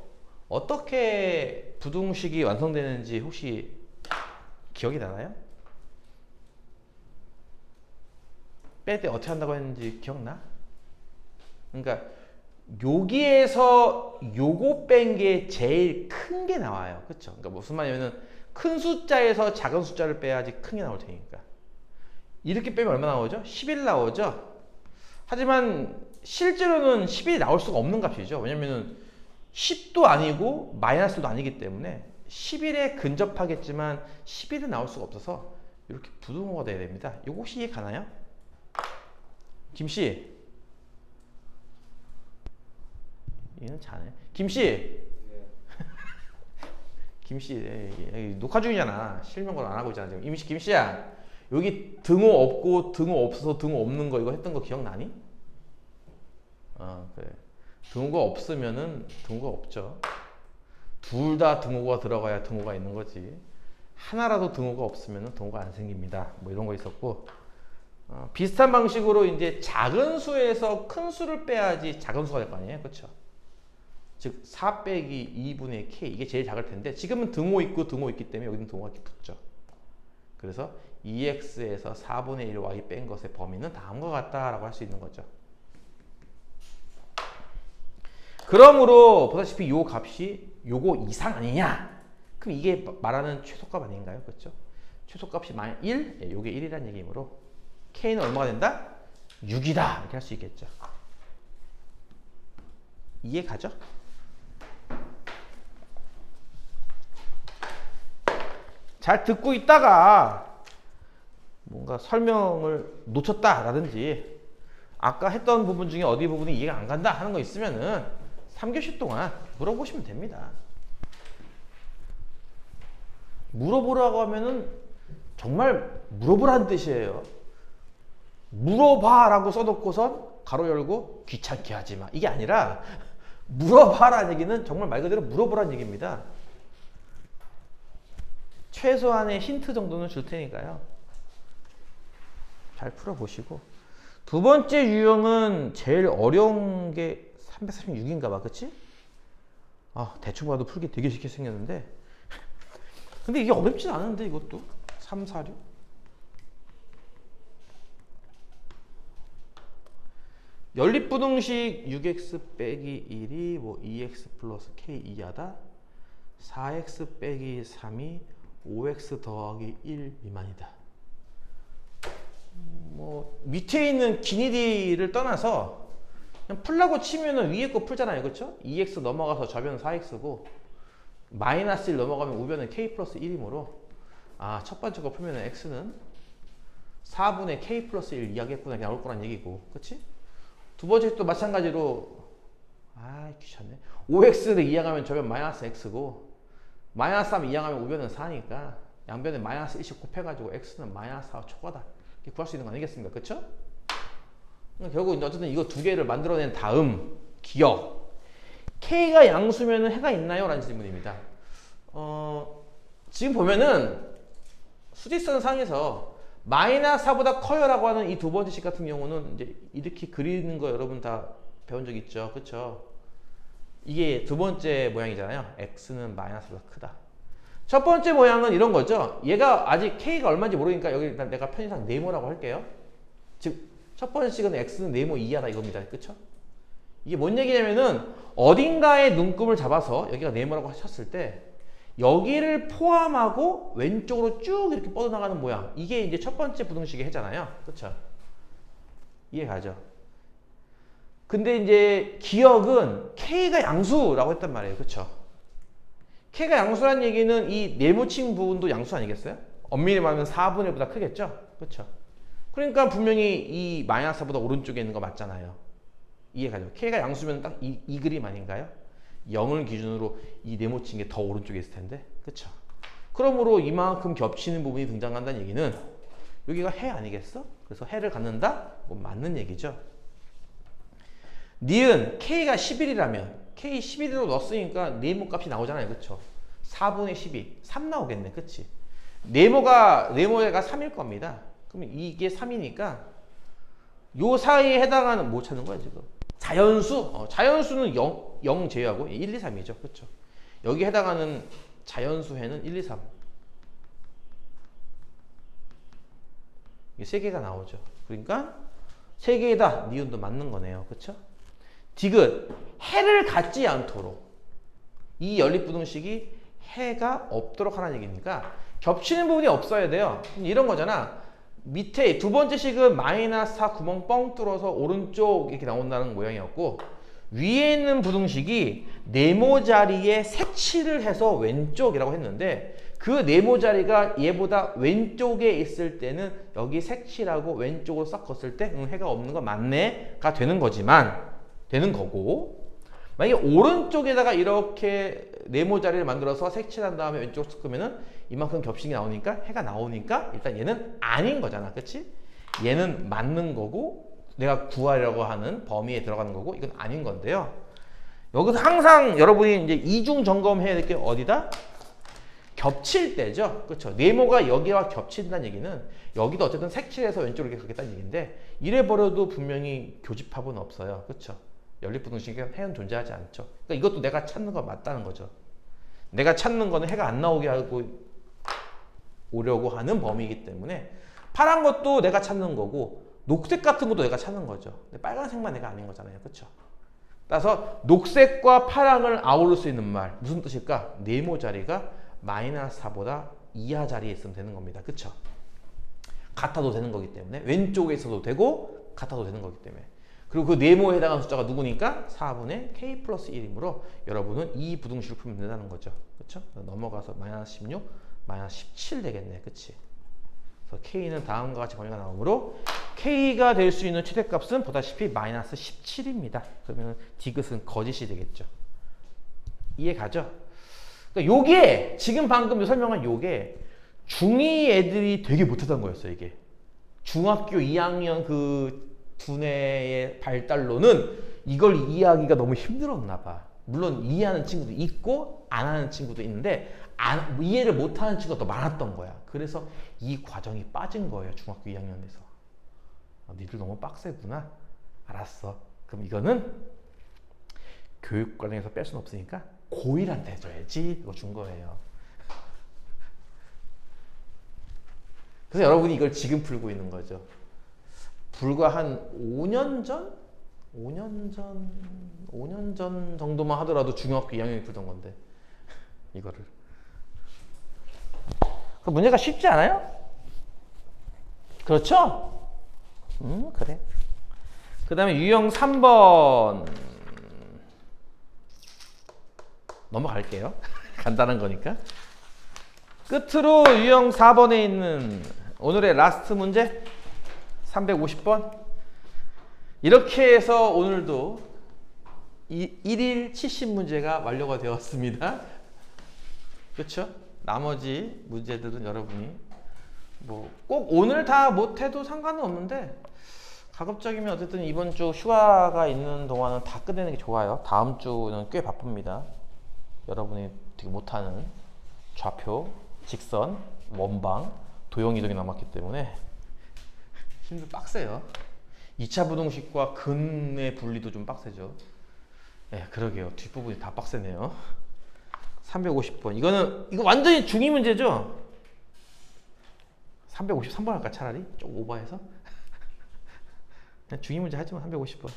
어떻게 부등식이 완성되는지 혹시 기억이 나나요? 뺄 때 어떻게 한다고 했는지 기억나? 그러니까 여기에서 요거 뺀 게 제일 큰 게 나와요. 그쵸? 그러니까 무슨 말이냐면은 큰 숫자에서 작은 숫자를 빼야지 큰 게 나올 테니까. 이렇게 빼면 얼마 나오죠? 11 나오죠? 하지만 실제로는 11이 나올 수가 없는 값이죠. 왜냐면은 10도 아니고 마이너스도 아니기 때문에 11에 근접하겠지만 11은 나올 수가 없어서 이렇게 부등호가 돼야 됩니다. 이거 혹시 이해 가나요? 김씨, 얘는 자네. 김씨, 김씨, 녹화 중이잖아. 실명을 안 하고 있잖아 지금. 김씨야, 여기 등호 없고 등호 없어서 등호 없는 거 이거 했던 거 기억나니? 그래. 등호가 없으면은 등호가 없죠. 둘 다 등호가 들어가야 등호가 있는 거지. 하나라도 등호가 없으면은 등호가 안 생깁니다. 뭐 이런 거 있었고. 비슷한 방식으로 이제 작은 수에서 큰 수를 빼야지 작은 수가 될 거 아니에요. 그렇죠? 즉 4 빼기 2분의 k 이게 제일 작을 텐데 지금은 등호 있고 등호 있기 때문에 여기는 등호가 이렇게 붙죠. 그래서 2x에서 4분의 1 y 뺀 것의 범위는 다음과 같다라고 할 수 있는 거죠. 그러므로 보다시피 요 값이 요거 이상 아니냐? 그럼 이게 말하는 최소값 아닌가요? 그렇죠? 최소값이 1, 예, 요게 1이라는 얘기이므로 k는 얼마가 된다? 6이다 이렇게 할 수 있겠죠. 이해 가죠? 잘 듣고 있다가 뭔가 설명을 놓쳤다라든지 아까 했던 부분 중에 어디 부분이 이해가 안 간다 하는 거 있으면은 3교시 동안 물어보시면 됩니다. 물어보라고 하면은 정말 물어보라는 뜻이에요. 물어봐라고 써놓고선 가로 열고 귀찮게 하지 마. 이게 아니라 물어봐라는 얘기는 정말 말 그대로 물어보라는 얘기입니다. 최소한의 힌트 정도는 줄 테니까요. 잘 풀어보시고. 두 번째 유형은 제일 어려운 게 336인가 봐. 그치? 대충 봐도 풀기 되게 쉽게 생겼는데 근데 이게 어렵진 않은데 이것도 3, 4, 6 연립부등식 6x 빼기 1이 뭐 2x 플러스 k 이하다 4x 빼기 3이 5x 더하기 1 미만이다. 뭐 밑에 있는 기니디를 떠나서 그냥 풀라고 치면은 위에 거 풀잖아요. 그렇죠? 2x 넘어가서 좌변은 4x고 마이너스 1 넘어가면 우변은 k 플러스 1이므로 첫 번째 거 풀면은 x는 4분의 k 플러스 1 이하겠구나 이렇게 나올 거란 얘기고 그치? 두 번째 또 마찬가지로 귀찮네. 5x를 이항하면 좌변 마이너스 x고 마이너스 3 이항하면 우변은 4니까 양변에 마이너스 1씩 곱해가지고 x는 마이너스 4가 초과다 이렇게 구할 수 있는 거 아니겠습니까? 그쵸? 결국 이제 어쨌든 이거 두 개를 만들어낸 다음 기억 k가 양수면은 해가 있나요? 라는 질문입니다. 지금 보면은 수직선 상에서 마이너스 4보다 커요 라고 하는 이 두 번째 식 같은 경우는 이제 이렇게 그리는 거 여러분 다 배운 적 있죠? 그쵸? 이게 두 번째 모양이잖아요. x는 마이너스보다 크다. 첫 번째 모양은 이런 거죠. 얘가 아직 k가 얼마인지 모르니까 여기 일단 내가 편의상 네모라고 할게요. 즉 첫 번째 식은 x는 네모 이하다 이겁니다. 그쵸? 이게 뭔 얘기냐면은 어딘가에 눈금을 잡아서 여기가 네모라고 하셨을 때 여기를 포함하고 왼쪽으로 쭉 이렇게 뻗어나가는 모양 이게 이제 첫 번째 부등식의 해잖아요. 그쵸? 이해 가죠? 근데 이제 기억은 k가 양수라고 했단 말이에요. 그쵸? k가 양수란 얘기는 이 네모친 부분도 양수 아니겠어요? 엄밀히 말하면 4분의 1보다 크겠죠? 그쵸? 그러니까 분명히 이 마이너스 4보다 오른쪽에 있는 거 맞잖아요. 이해가죠? K가 양수면 딱 이 그림 아닌가요? 0을 기준으로 이 네모친 게 더 오른쪽에 있을 텐데, 그쵸? 그러므로 이만큼 겹치는 부분이 등장한다는 얘기는 여기가 해 아니겠어? 그래서 해를 갖는다? 뭐 맞는 얘기죠. 니은 K가 11이라면 K 11으로 넣었으니까 네모 값이 나오잖아요, 그쵸? 4분의 12, 3 나오겠네, 그치? 네모가 3일 겁니다. 그러면 이게 3이니까 요 사이에 해당하는 뭐 찾는 거야 지금? 자연수? 자연수는 0 제외하고 1, 2, 3이죠. 그렇죠? 여기 해당하는 자연수해는 1, 2, 3. 이게 세 개가 나오죠. 그러니까 세 개다 니은도 맞는 거네요. 그렇죠? 디귿 해를 갖지 않도록 이 연립부등식이 해가 없도록 하라는 얘기니까 겹치는 부분이 없어야 돼요. 이런 거잖아. 밑에 두 번째 식은 마이너스 4 구멍 뻥 뚫어서 오른쪽 이렇게 나온다는 모양이었고, 위에 있는 부등식이 네모 자리에 색칠을 해서 왼쪽이라고 했는데, 그 네모 자리가 얘보다 왼쪽에 있을 때는 여기 색칠하고 왼쪽으로 섞었을 때 해가 없는 거 맞네가 되는 거지만, 되는 거고, 만약에 오른쪽에다가 이렇게 네모 자리를 만들어서 색칠한 다음에 왼쪽으로 섞으면은 이만큼 겹식이 나오니까 해가 나오니까 일단 얘는 아닌 거잖아, 그치? 얘는 맞는 거고 내가 구하려고 하는 범위에 들어가는 거고 이건 아닌 건데요. 여기서 항상 여러분이 이제 이중 점검해야 될 게 어디다? 겹칠 때죠, 그렇죠? 네모가 여기와 겹친다는 얘기는 여기도 어쨌든 색칠해서 왼쪽으로 이렇게 가겠다는 얘기인데 이래 버려도 분명히 교집합은 없어요, 그렇죠? 연립부등식이 해는 존재하지 않죠. 그러니까 이것도 내가 찾는 거 맞다는 거죠. 내가 찾는 거는 해가 안 나오게 하고 오려고 하는 범위이기 때문에 파란 것도 내가 찾는 거고 녹색 같은 것도 내가 찾는 거죠. 근데 빨간색만 내가 아닌 거잖아요. 그렇죠? 따라서 녹색과 파랑을 아우를 수 있는 말 무슨 뜻일까? 네모 자리가 마이너스 4보다 이하 자리에 있으면 되는 겁니다. 그렇죠? 같아도 되는 거기 때문에 왼쪽에 있어도 되고 같아도 되는 거기 때문에 그리고 그 네모에 해당하는 숫자가 누구니까? 4분의 K 플러스 1이므로 여러분은 이 부등식을 풀면 된다는 거죠. 그렇죠? 넘어가서 마이너스 16, 마이너스 17 되겠네. 그치? 그래서 K는 다음과 같이 범위가 나오므로 K가 될 수 있는 최대값은 보다시피 마이너스 17입니다. 그러면 디귿은 거짓이 되겠죠. 이해 가죠? 그러니까 요게 지금 방금 설명한 요게 중2 애들이 되게 못하던 거였어요. 이게 중학교 2학년 그 두뇌의 발달로는 이걸 이해하기가 너무 힘들었나 봐. 물론 이해하는 친구도 있고 안 하는 친구도 있는데 이해를 못하는 친구가 더 많았던 거야. 그래서 이 과정이 빠진 거예요. 중학교 2학년에서. 니들 너무 빡세구나. 알았어. 그럼 이거는 교육 과정에서 뺄 수는 없으니까 고1한테 해줘야지. 이거 준 거예요. 그래서 여러분이 이걸 지금 풀고 있는 거죠. 불과 한 5년 전? 5년 전 정도만 하더라도 중학교 2학년이 풀던 건데 이거를 그 문제가 쉽지 않아요? 그렇죠? 그래. 그 다음에 유형 3번 넘어갈게요. 간단한 거니까. 끝으로 유형 4번에 있는 오늘의 라스트 문제 350번. 이렇게 해서 오늘도 1일 70문제가 완료가 되었습니다. 그렇죠? 나머지 문제들은 여러분이 뭐 꼭 오늘 다 못해도 상관은 없는데 가급적이면 어쨌든 이번 주 휴가가 있는 동안은 다 끝내는 게 좋아요. 다음 주는 꽤 바쁩니다. 여러분이 되게 못하는 좌표, 직선, 원방, 도형이동이 남았기 때문에 힘들 빡세요. 2차 부등식과 근의 분리도 좀 빡세죠. 네, 그러게요. 뒷부분이 다 빡세네요. 350번. 이거 완전히 중2 문제죠? 353번 할까 차라리? 좀 오버해서? 그냥 중2 문제 하지만 350번.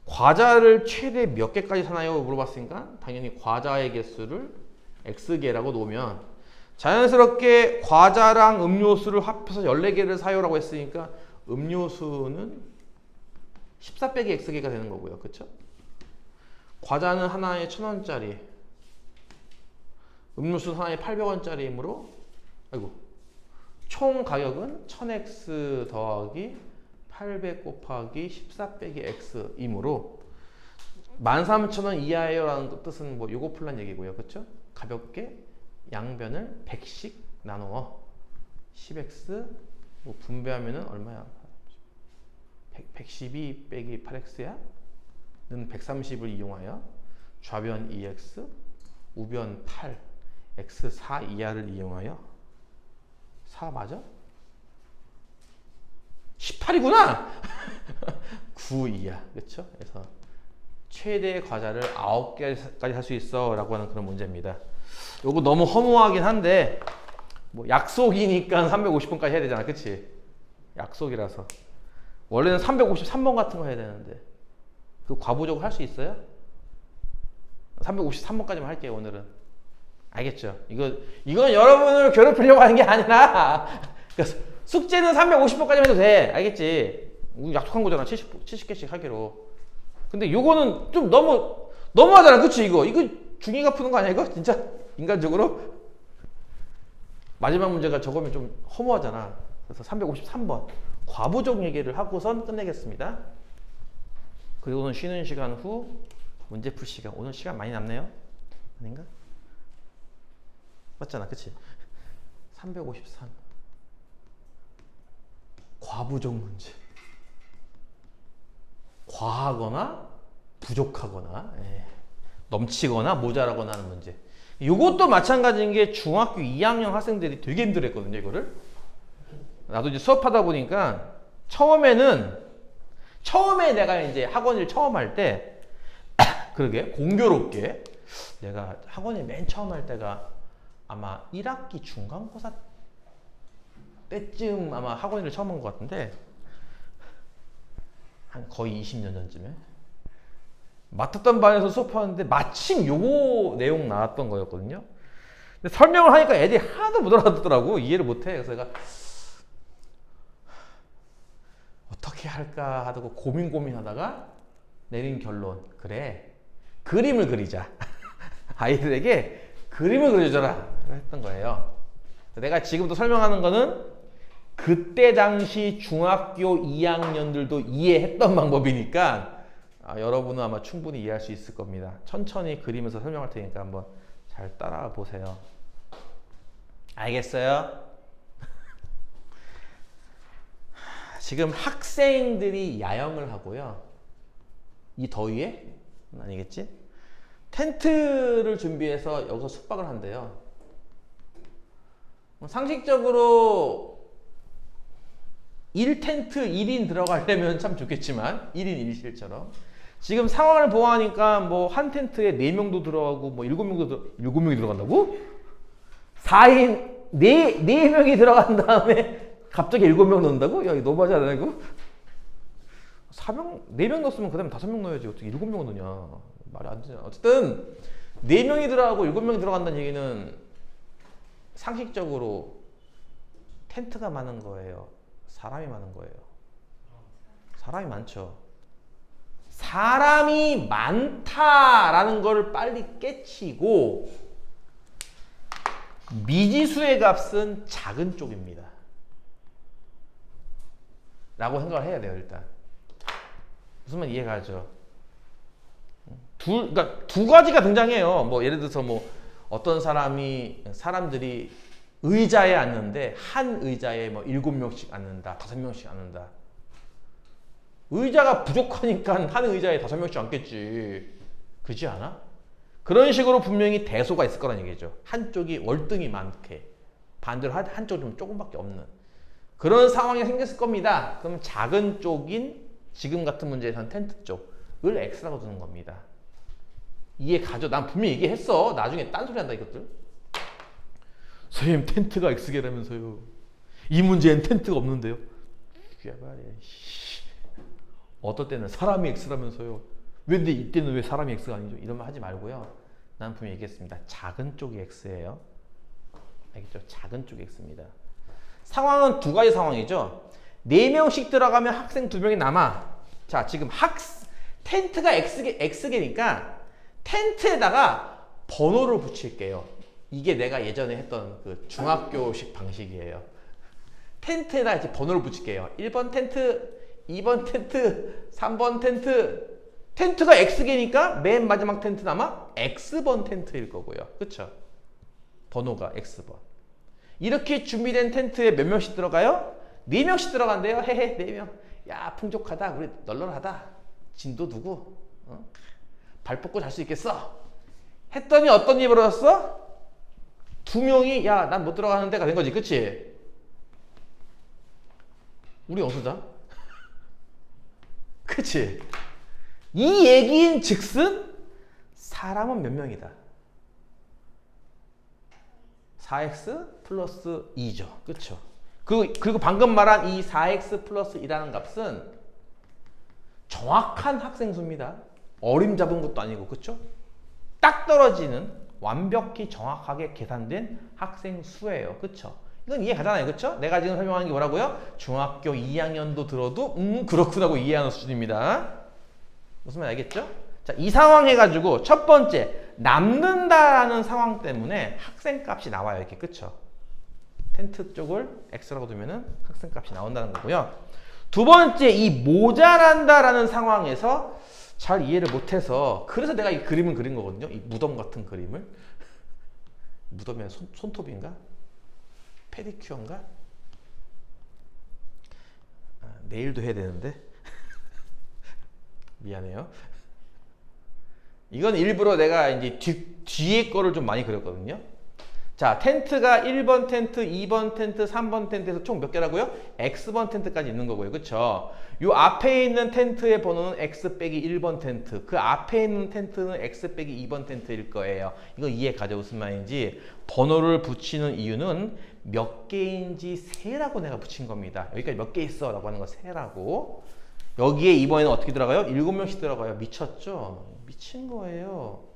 과자를 최대 몇 개까지 사나요? 물어봤으니까 당연히 과자의 개수를 X개라고 놓으면 자연스럽게 과자랑 음료수를 합해서 14개를 사요라고 했으니까 음료수는 14 빼기 X개가 되는 거고요. 그쵸? 과자는 하나에 1,000원짜리, 음료수는 하나에 800원짜리이므로 총 가격은 1000X 더하기 800 곱하기 14 빼기 x이므로 13,000원 이하예요 라는 뜻은 뭐 요거 풀란 얘기고요. 그렇죠? 가볍게 양변을 100씩 나누어 10x 뭐 분배하면은 얼마야? 112 빼기 8x야? 는 130을 이용하여 좌변 2x, 우변 8, x 4 이하를 이용하여 4 맞아? 18이구나! 9 이하. 그쵸? 그래서 최대 과자를 9개까지 할 수 있어 라고 하는 그런 문제입니다. 요거 너무 허무하긴 한데 뭐 약속이니까 350번까지 해야 되잖아. 그치? 약속이라서 원래는 353번 같은 거 해야 되는데 그 과부적으로 할 수 있어요? 353번까지만 할게요. 오늘은. 알겠죠? 이건 여러분을 괴롭히려고 하는 게 아니라 그러니까 숙제는 350번까지만 해도 돼. 알겠지? 우리 약속한 거잖아. 70개씩 하기로. 근데 요거는 좀 너무하잖아. 그치? 이거 중2가 푸는 거 아니야? 이거? 진짜? 인간적으로? 마지막 문제가 저거면 좀 허무하잖아. 그래서 353번. 과부적 얘기를 하고선 끝내겠습니다. 그리고는 쉬는 시간 후 문제 풀 시간. 오늘 시간 많이 남네요? 아닌가? 맞잖아. 그치? 353. 과부적 문제. 과하거나 부족하거나 넘치거나 모자라거나 하는 문제. 이것도 마찬가지인 게 중학교 2학년 학생들이 되게 힘들었거든요. 이거를. 나도 이제 수업하다 보니까 처음에 내가 이제 학원을 처음 할 때 그러게 공교롭게 내가 학원에 맨 처음 할 때가 아마 1학기 중간고사 때쯤 아마 학원을 처음 온 것 같은데 한 거의 20년 전쯤에 맡았던 반에서 수업하는데 마침 요거 내용 나왔던 거였거든요. 근데 설명을 하니까 애들이 하나도 못 알아듣더라고. 이해를 못해. 그래서 내가 어떻게 할까 하다가 고민하다가 내린 결론. 그래, 그림을 그리자. 아이들에게 그림을 그려줘라 했던 거예요. 내가 지금도 설명하는 거는 그때 당시 중학교 2학년들도 이해했던 방법이니까 여러분은 아마 충분히 이해할 수 있을 겁니다. 천천히 그리면서 설명할 테니까 한번 잘 따라와 보세요. 알겠어요? 지금 학생들이 야영을 하고요. 이 더위에? 아니겠지? 텐트를 준비해서 여기서 숙박을 한대요. 상식적으로 1텐트 1인 들어가려면 참 좋겠지만 1인 1실처럼 지금 상황을 보아하니까 뭐 한 텐트에 4명도 들어가고 뭐 7명이 들어간다고? 4인 4명이 들어간 다음에 갑자기 7명 넣는다고? 야, 이거 너무하지 않아 이거? 4명 넣었으면 그 다음에 5명 넣어야지. 어떻게 7명을 넣냐. 말이 안 되잖아. 어쨌든 4명이 들어가고 7명이 들어간다는 얘기는 상식적으로 텐트가 많은 거예요? 사람이 많은 거예요? 사람이 많죠. 사람이 많다라는 걸 빨리 깨치고 미지수의 값은 작은 쪽입니다. 라고 생각을 해야 돼요. 일단 무슨 말 이해가죠? 그러니까 두 가지가 등장해요. 뭐 예를 들어서 뭐 어떤 사람들이 의자에 앉는데 한 의자에 뭐 7명씩 앉는다, 5명씩 앉는다. 의자가 부족하니까 한 의자에 5명씩 앉겠지. 그렇지 않아? 그런 식으로 분명히 대소가 있을 거란 얘기죠. 한쪽이 월등히 많게, 반대로 한쪽이 좀 조금밖에 없는 그런 상황이 생겼을 겁니다. 그럼 작은 쪽인 지금 같은 문제에서는 텐트 쪽을 X라고 두는 겁니다. 이해 가죠? 난 분명히 얘기했어. 나중에 딴소리 한다 이것들. 선생님 텐트가 X개라면서요. 이 문제엔 텐트가 없는데요. 그게 말이야. 어떨 때는 사람이 X라면서요. 근데 이때는 왜 사람이 X가 아니죠? 이런 말 하지 말고요. 난 분명히 얘기했습니다. 작은 쪽이 X예요. 알겠죠? 작은 쪽이 X입니다. 상황은 두 가지 상황이죠. 4명씩 들어가면 학생 2명이 남아. 자, 지금 텐트가 X개니까 텐트에다가 번호를 붙일게요. 이게 내가 예전에 했던 그 중학교식 방식이에요. 텐트에다 이제 번호를 붙일게요. 1번 텐트, 2번 텐트, 3번 텐트. 텐트가 X개니까 맨 마지막 텐트는 아마 X번 텐트일 거고요. 그쵸? 번호가 X번. 이렇게 준비된 텐트에 몇 명씩 들어가요? 4명씩 들어간대요. 헤헤, 4명. 야, 풍족하다. 우리 널널하다. 진도 두고. 발 뻗고 잘 수 있겠어. 했더니 어떤 일이 벌어졌어? 2명이 야, 난 못 들어가는데가 된 거지. 그치? 우리 어디서 자? 그치? 이 얘기인 즉슨 사람은 몇 명이다? 4x 플러스 2죠. 그쵸? 그리고 방금 말한 이 4x 플러스 2라는 값은 정확한 학생 수입니다. 어림잡은 것도 아니고, 그쵸? 딱 떨어지는 완벽히 정확하게 계산된 학생 수예요. 그쵸? 이건 이해 가잖아요. 그쵸? 내가 지금 설명하는 게 뭐라고요? 중학교 2학년도 들어도 그렇구나 하고 이해하는 수준입니다. 무슨 말 알겠죠? 자, 이 상황 해가지고 첫 번째 남는다라는 상황 때문에 학생값이 나와요. 이렇게. 그쵸? 텐트 쪽을 X라고 두면은 학생값이 나온다는 거고요. 두 번째, 이 모자란다라는 상황에서 잘 이해를 못해서 그래서 내가 이 그림을 그린 거거든요. 이 무덤 같은 그림을. 무덤이 손톱인가? 페디큐어인가? 내일도 해야 되는데 미안해요. 이건 일부러 내가 이제 뒤에 거를 좀 많이 그렸거든요. 자, 텐트가 1번 텐트, 2번 텐트, 3번 텐트에서 총 몇 개라고요? X번 텐트까지 있는 거고요. 그쵸? 요 앞에 있는 텐트의 번호는 X 빼기 1번 텐트. 그 앞에 있는 텐트는 X 빼기 2번 텐트일 거예요. 이거 이해 가죠? 무슨 말인지. 번호를 붙이는 이유는 몇 개인지 세라고 내가 붙인 겁니다. 여기까지 몇 개 있어? 라고 하는 거 세라고. 여기에 이번에는 어떻게 들어가요? 7명씩 들어가요. 미쳤죠? 미친 거예요.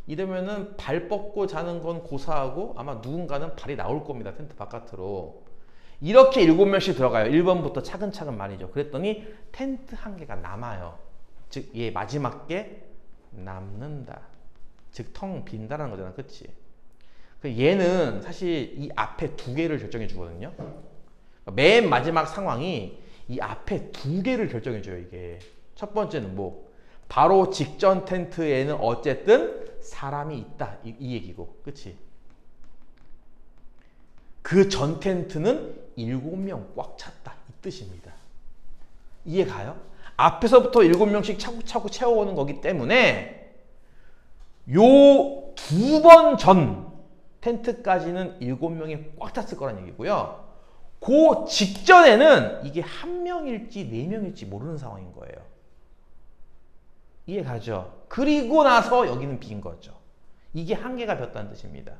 이러면은 발 뻗고 자는 건 고사하고 아마 누군가는 발이 나올 겁니다. 텐트 바깥으로. 이렇게 7명씩 들어가요. 1번부터 차근차근 말이죠. 그랬더니 텐트 한 개가 남아요. 즉, 얘 마지막 게 남는다. 즉, 텅 빈다라는 거잖아. 그치? 얘는 사실 이 앞에 2개를 결정해 주거든요. 맨 마지막 상황이 이 앞에 2개를 결정해 줘요. 이게. 첫 번째는 뭐? 바로 직전 텐트에는 어쨌든 사람이 있다. 이 얘기고. 그치? 그 전 텐트는 7명 꽉 찼다. 이 뜻입니다. 이해 가요? 앞에서부터 7명씩 차곡차곡 채워오는 거기 때문에 요 2번 전 텐트까지는 7명이 꽉 찼을 거란 얘기고요. 그 직전에는 이게 1명일지 4명일지 모르는 상황인 거예요. 이해 가죠? 그리고 나서 여기는 빈 거죠. 이게 한계가 졌다는 뜻입니다.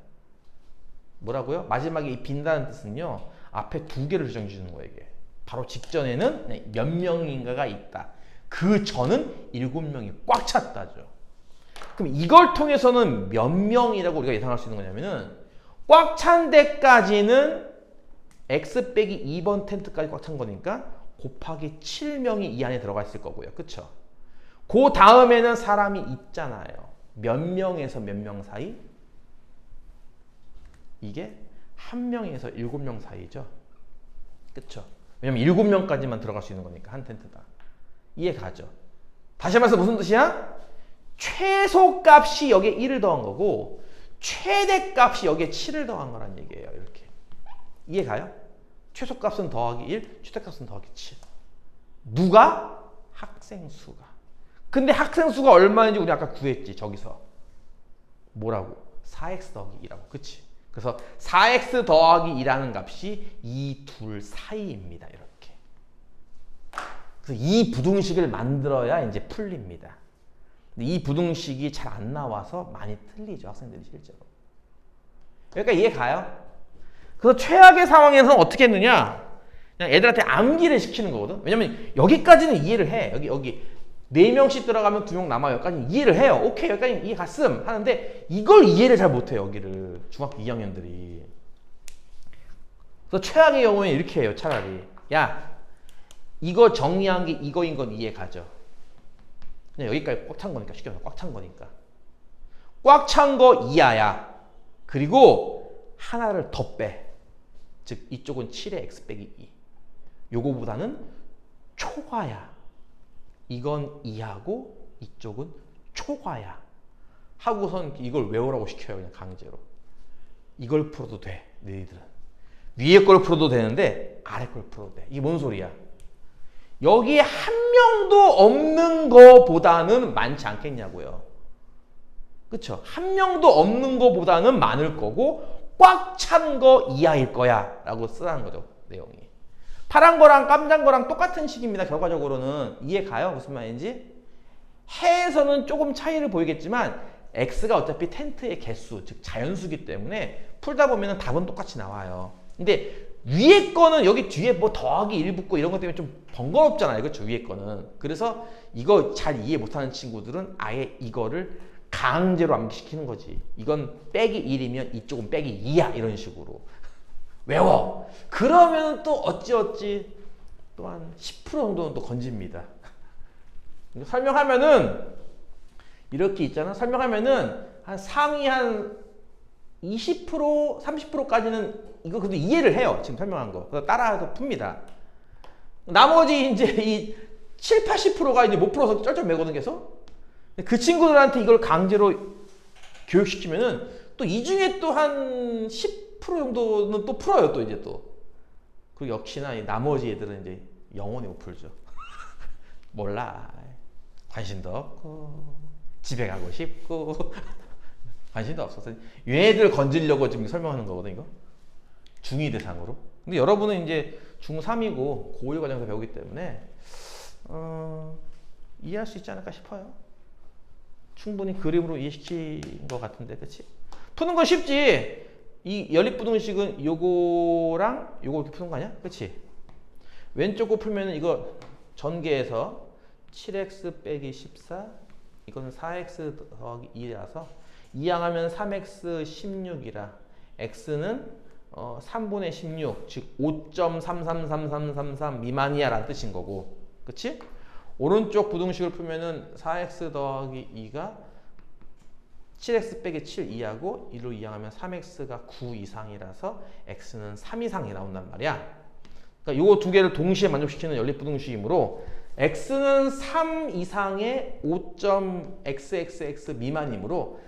뭐라고요? 마지막에 이 빈다는 뜻은요. 앞에 2개를 주정해 주는 거예요. 이게. 바로 직전에는 몇 명인가가 있다. 그 전은 7명이 꽉 찼다죠. 그럼 이걸 통해서는 몇 명이라고 우리가 예상할 수 있는 거냐면은 꽉 찬 데까지는 X 빼기 2번 텐트까지 꽉 찬 거니까 곱하기 7명이 이 안에 들어가 있을 거고요. 그쵸? 그 다음에는 사람이 있잖아요. 몇 명에서 몇 명 사이? 이게 1명에서 7명 사이죠. 그쵸? 왜냐면 7명까지만 들어갈 수 있는 거니까 한 텐트다. 이해 가죠? 다시 말해서 무슨 뜻이야? 최소값이 여기에 1을 더한 거고 최대값이 여기에 7을 더한 거란 얘기예요. 이렇게. 이해 가요? 최소값은 더하기 1, 최대값은 더하기 7. 누가? 학생 수가. 근데 학생 수가 얼마인지 우리 아까 구했지. 저기서. 뭐라고? 4x 더하기 2라고. 그치? 그래서 4x 더하기 2라는 값이 이 둘 사이입니다. 이렇게. 그래서 이 부등식을 만들어야 이제 풀립니다. 근데 이 부등식이 잘 안 나와서 많이 틀리죠. 학생들이 실제로. 여기까지 이해 가요? 그래서 최악의 상황에서는 어떻게 했느냐? 그냥 애들한테 암기를 시키는 거거든. 왜냐면 여기까지는 이해를 해. 여기 4명씩 들어가면 2명 남아요. 여기까지는 이해를 해요. 오케이, 여기까지 이해 갔음 하는데 이걸 이해를 잘 못해요. 여기를. 중학교 2학년들이. 그래서 최악의 경우에 이렇게 해요. 차라리. 야, 이거 정리한 게 이거인 건 이해 가죠. 그냥 여기까지 꽉 찬 거니까. 쉽게 말해서 꽉 찬 거니까. 꽉 찬 거 이하야. 그리고 하나를 더 빼. 즉 이쪽은 7의 x 빼기 2. 요거보다는 초과야. 이건 이하고 이쪽은 초과야. 하고선 이걸 외우라고 시켜요. 그냥 강제로. 이걸 풀어도 돼. 너희들은. 위에 걸 풀어도 되는데 아래 걸 풀어도 돼. 이게 뭔 소리야? 여기에 한 명도 없는 거보다는 많지 않겠냐고요. 그쵸? 한 명도 없는 거보다는 많을 거고 꽉 찬 거 이하일 거야 라고 쓰라는 거죠. 내용이. 파란 거랑 깜장 거랑 똑같은 식입니다. 결과적으로는. 이해 가요? 무슨 말인지? 해에서는 조금 차이를 보이겠지만 x가 어차피 텐트의 개수, 즉 자연수기 때문에 풀다 보면 답은 똑같이 나와요. 근데 위에 거는 여기 뒤에 뭐 더하기 1 붙고 이런 것 때문에 좀 번거롭잖아요. 그렇죠? 위에 거는. 그래서 이거 잘 이해 못하는 친구들은 아예 이거를 강제로 암기시키는 거지. 이건 빼기 1이면 이쪽은 빼기 2야. 이런 식으로. 외워. 그러면 또 어찌어찌 또 한 10% 정도는 또 건집니다. 설명하면은 이렇게 있잖아. 설명하면은 한 상위 한 20%, 30%까지는 이거 그래도 이해를 해요. 지금 설명한 거. 그래서 따라서 풉니다. 나머지 이제 이 7, 80%가 이제 못 풀어서 쩔쩔매거든 계속. 그 친구들한테 이걸 강제로 교육시키면은 또 이 중에 또 한 10% 정도는 또 풀어요. 또 이제 또. 그리고 역시나 이 나머지 애들은 이제 영원히 못 풀죠. 몰라. 관심도 없고 집에 가고 싶고 관심도 없어서 얘네들 건지려고 지금 설명하는 거거든 이거. 중2 대상으로. 근데 여러분은 이제 중3이고 고1 과정에서 배우기 때문에 이해할 수 있지 않을까 싶어요. 충분히 그림으로 이해시킨 것 같은데, 그치? 푸는 건 쉽지. 이 연립부등식은 요거랑 요거 이렇게 푸는 거 아니야? 그치? 왼쪽 거 풀면은 이거 전개해서 7x 빼기 14 이거는 4x 더하기 2라서 이항하면 3x 16이라 x는 3분의 16 즉 5.333333 미만이야 라는 뜻인 거고, 그치? 오른쪽 부등식을 풀면은 4x 더하기 2가 7x 빼기 7 이하고 1로 이항하면 3x가 9 이상이라서 x는 3 이상이 나온단 말이야. 그러니까 요거 두 개를 동시에 만족시키는 연립부등식이므로 x는 3 이상의 5.xxx 미만이므로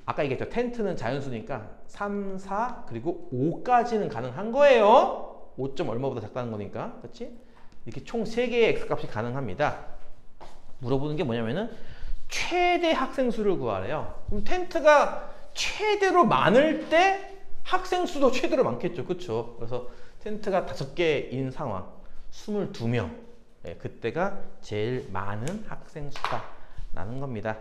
아까 얘기했죠. 텐트는 자연수니까 3, 4 그리고 5까지는 가능한 거예요. 5. 얼마보다 작다는 거니까. 그렇지? 이렇게 총 3개의 x값이 가능합니다. 물어보는 게 뭐냐면은 최대 학생 수를 구하래요. 그럼 텐트가 최대로 많을 때 학생 수도 최대로 많겠죠. 그렇죠? 그래서 텐트가 5개인 상황 22명. 네, 그때가 제일 많은 학생 수다라는 겁니다.